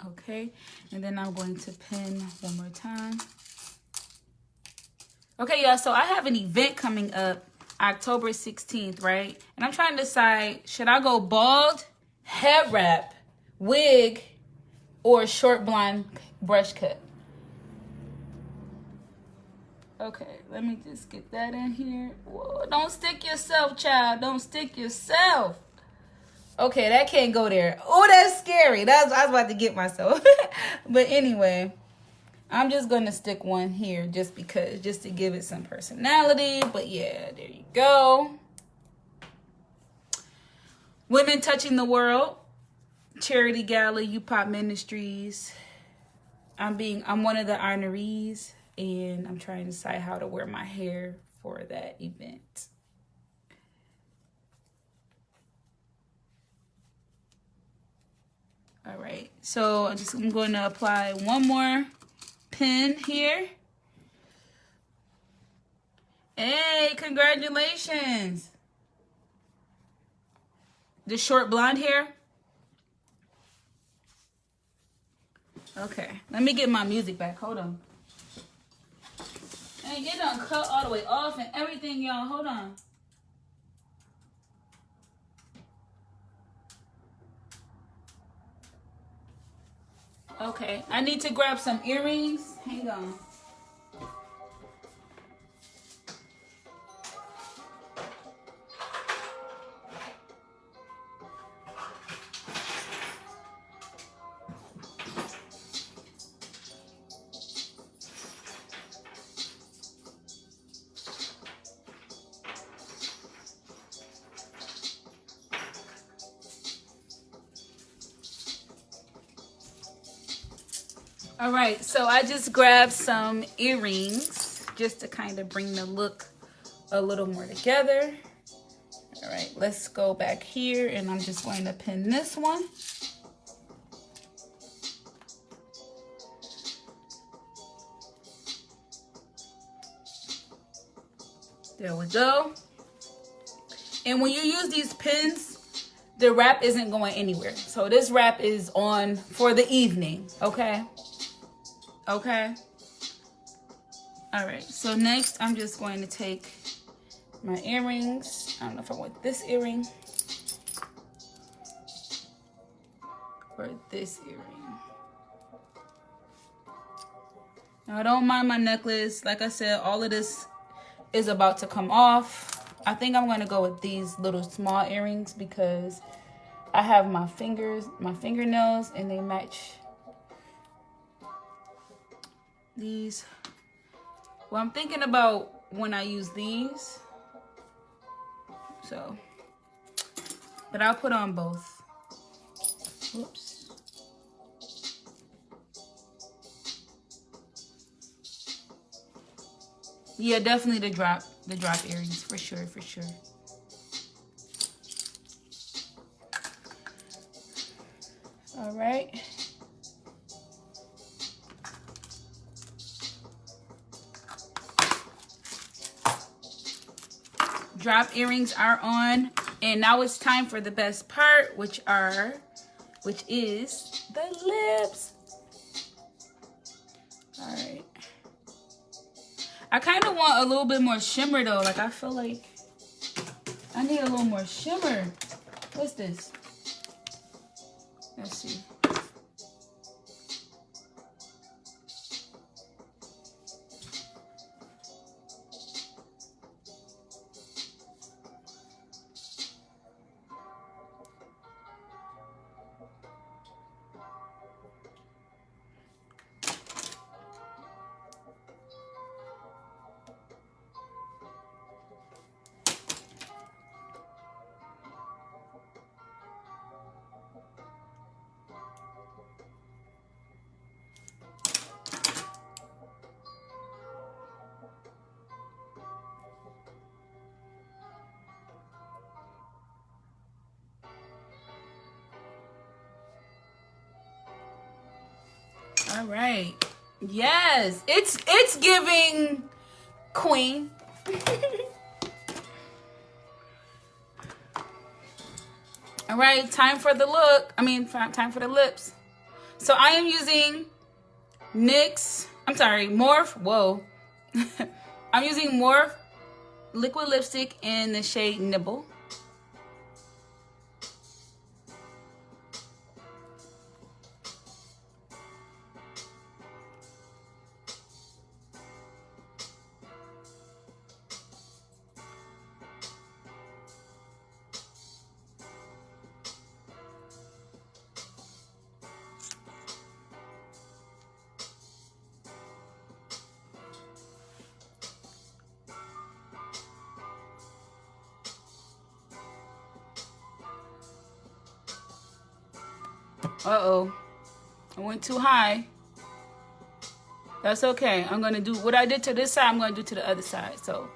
Okay, and then I'm going to pin one more time. Okay, y'all, so I have an event coming up October 16th, right? And I'm trying to decide, should I go bald, head wrap, wig, or short blonde brush cut? Okay, let me just get that in here. Whoa, don't stick yourself, child. Don't stick yourself. Okay, that can't go there. Oh, that's scary. I was about to get myself. But anyway, I'm just going to stick one here just to give it some personality. But yeah, there you go. Women Touching the World, Charity Gala, UPOP Ministries. I'm one of the honorees, and I'm trying to decide how to wear my hair for that event. All right, so I'm going to apply one more pin here. Hey, congratulations. The short blonde hair. Okay, let me get my music back. Hold on. And it done cut all the way off and everything, y'all. Hold on. Okay, I need to grab some earrings. Hang on. All right, so I just grabbed some earrings. just to kind of bring the look a little more together. All right, let's go back here, and I'm just going to pin this one. There we go. And when you use these pins, the wrap isn't going anywhere. So this wrap is on for the evening, okay? Okay. All right, so next I'm just going to take my earrings. I don't know if I want this earring or this earring. Now I don't mind my necklace. Like I said, all of this is about to come off. I think I'm going to go with these little small earrings because I have my fingernails, and they match these. Well, I'm thinking about when I use these. So, but I'll put on both. Whoops. Yeah, definitely the drop earrings, for sure, for sure. All right. Drop earrings are on, and now it's time for the best part, which is the lips. All right. I kind of want a little bit more shimmer though. Like I feel like I need a little more shimmer. What's this? Let's see. All right. Yes, it's giving queen. All right, time for the look. Time for the lips. So I am using Morphe. Whoa. I'm using Morphe liquid lipstick in the shade Nibble. Uh-oh. I went too high. That's okay. I'm going to do what I did to this side, I'm going to do to the other side. So.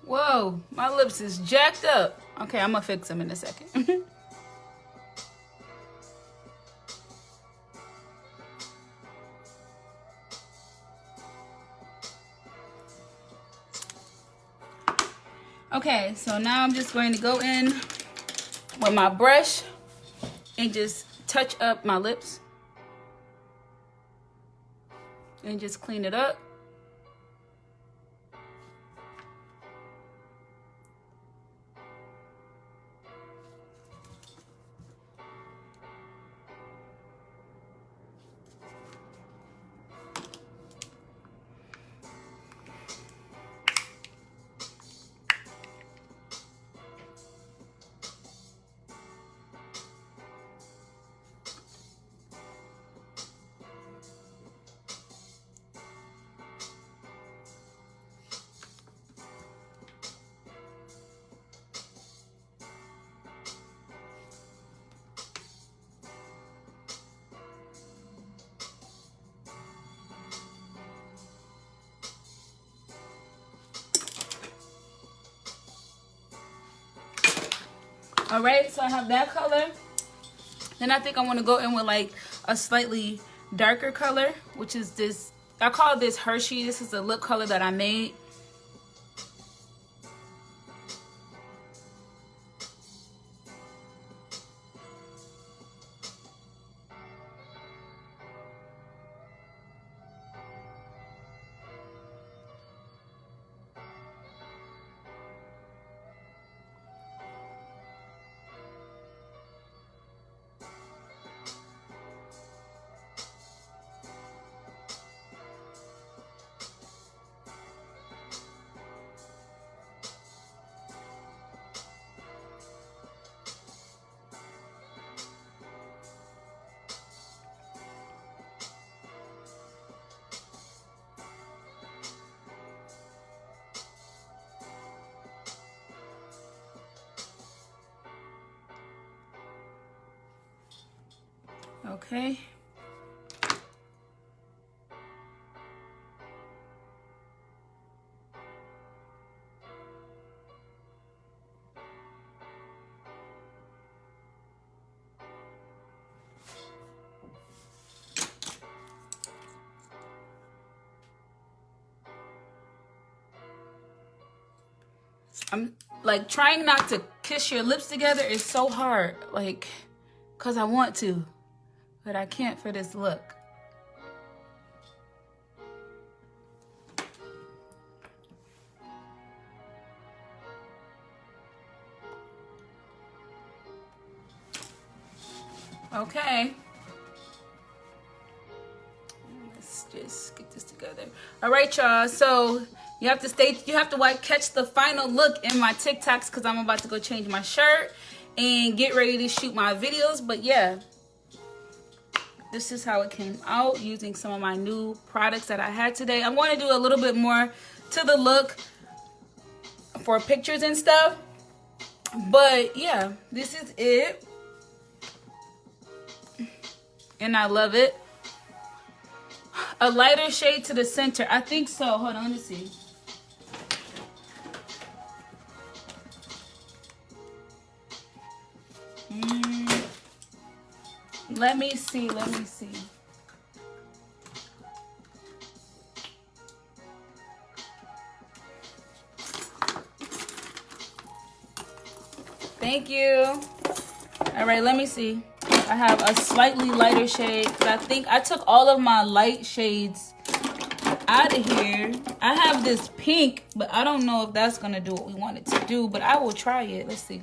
Whoa, my lips is jacked up. Okay, I'm gonna fix them in a second. Okay, so now I'm just going to go in with my brush and just touch up my lips and just clean it up. All right, so I have that color. Then I think I want to go in with like a slightly darker color, which is this. I call this Hershey. This is the lip color that I made. Okay. I'm like trying not to kiss your lips together is so hard, like, cause I want to, but I can't for this look. Okay. Let's just get this together. All right, y'all. So you have to catch the final look in my TikToks because I'm about to go change my shirt and get ready to shoot my videos. But yeah, this is how it came out using some of my new products that I had today. I'm going to do a little bit more to the look for pictures and stuff. But yeah, this is it. And I love it. A lighter shade to the center. I think so. Hold on, let's see. Let me see. Thank you. All right, let me see. I have a slightly lighter shade because I think I took all of my light shades out of here. I have this pink, but I don't know if that's going to do what we want it to do, but I will try it. Let's see.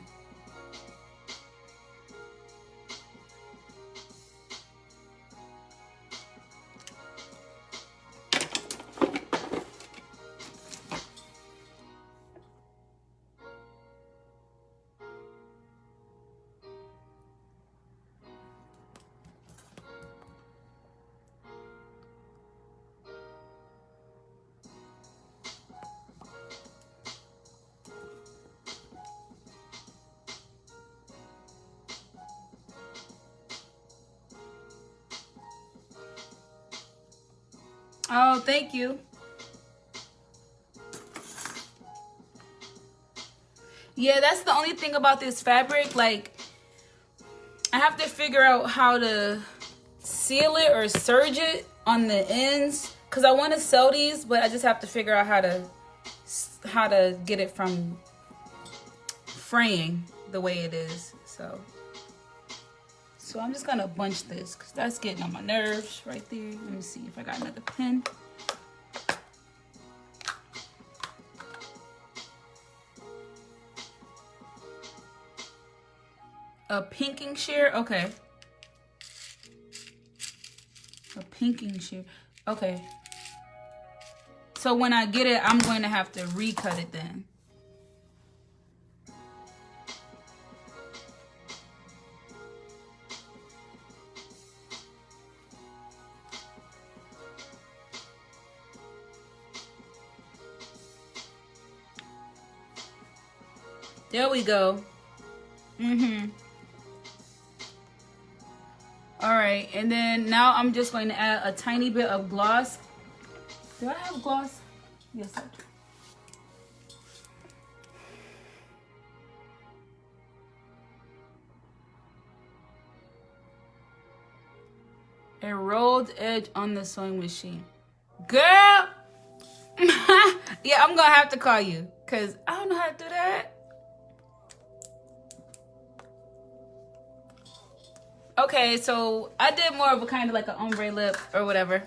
Oh, thank you. Yeah, that's the only thing about this fabric. Like, I have to figure out how to seal it or serge it on the ends because I want to sell these, but I just have to figure out how to get it from fraying the way it is. So I'm just gonna bunch this because that's getting on my nerves right there. Let me see if I got another pen. A pinking shear, okay. A pinking shear, okay. So when I get it, I'm going to have to recut it then. There we go. All right, and then now I'm just going to add a tiny bit of gloss. Do I have gloss? Yes, I do. A rolled edge on the sewing machine. Girl! Yeah, I'm gonna have to call you because I don't know how to do that. Okay, so I did more of a kind of like an ombre lip or whatever.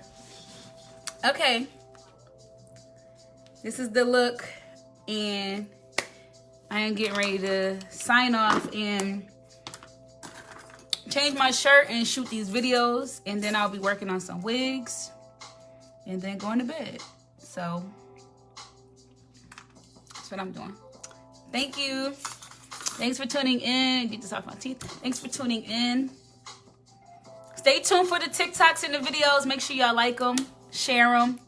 Okay. This is the look, and I am getting ready to sign off and change my shirt and shoot these videos, and then I'll be working on some wigs and then going to bed. So that's what I'm doing. Thank you. Thanks for tuning in. Get this off my teeth. Thanks for tuning in. Stay tuned for the TikToks and the videos. Make sure y'all like them, share them,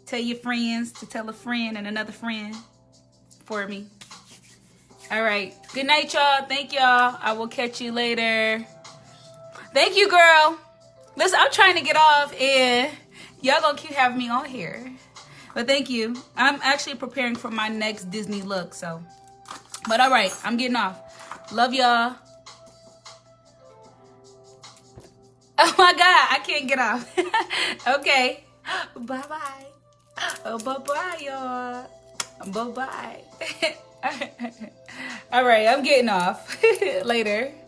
tell your friends to tell a friend and another friend for me. All right. Good night, y'all. Thank y'all. I will catch you later. Thank you, girl. Listen, I'm trying to get off and y'all gonna keep having me on here. But thank you. I'm actually preparing for my next Disney look, so. But all right, I'm getting off. Love y'all. Oh my God, I can't get off. Okay. Bye-bye. Oh, bye-bye, y'all. Bye-bye. All right, I'm getting off. Later.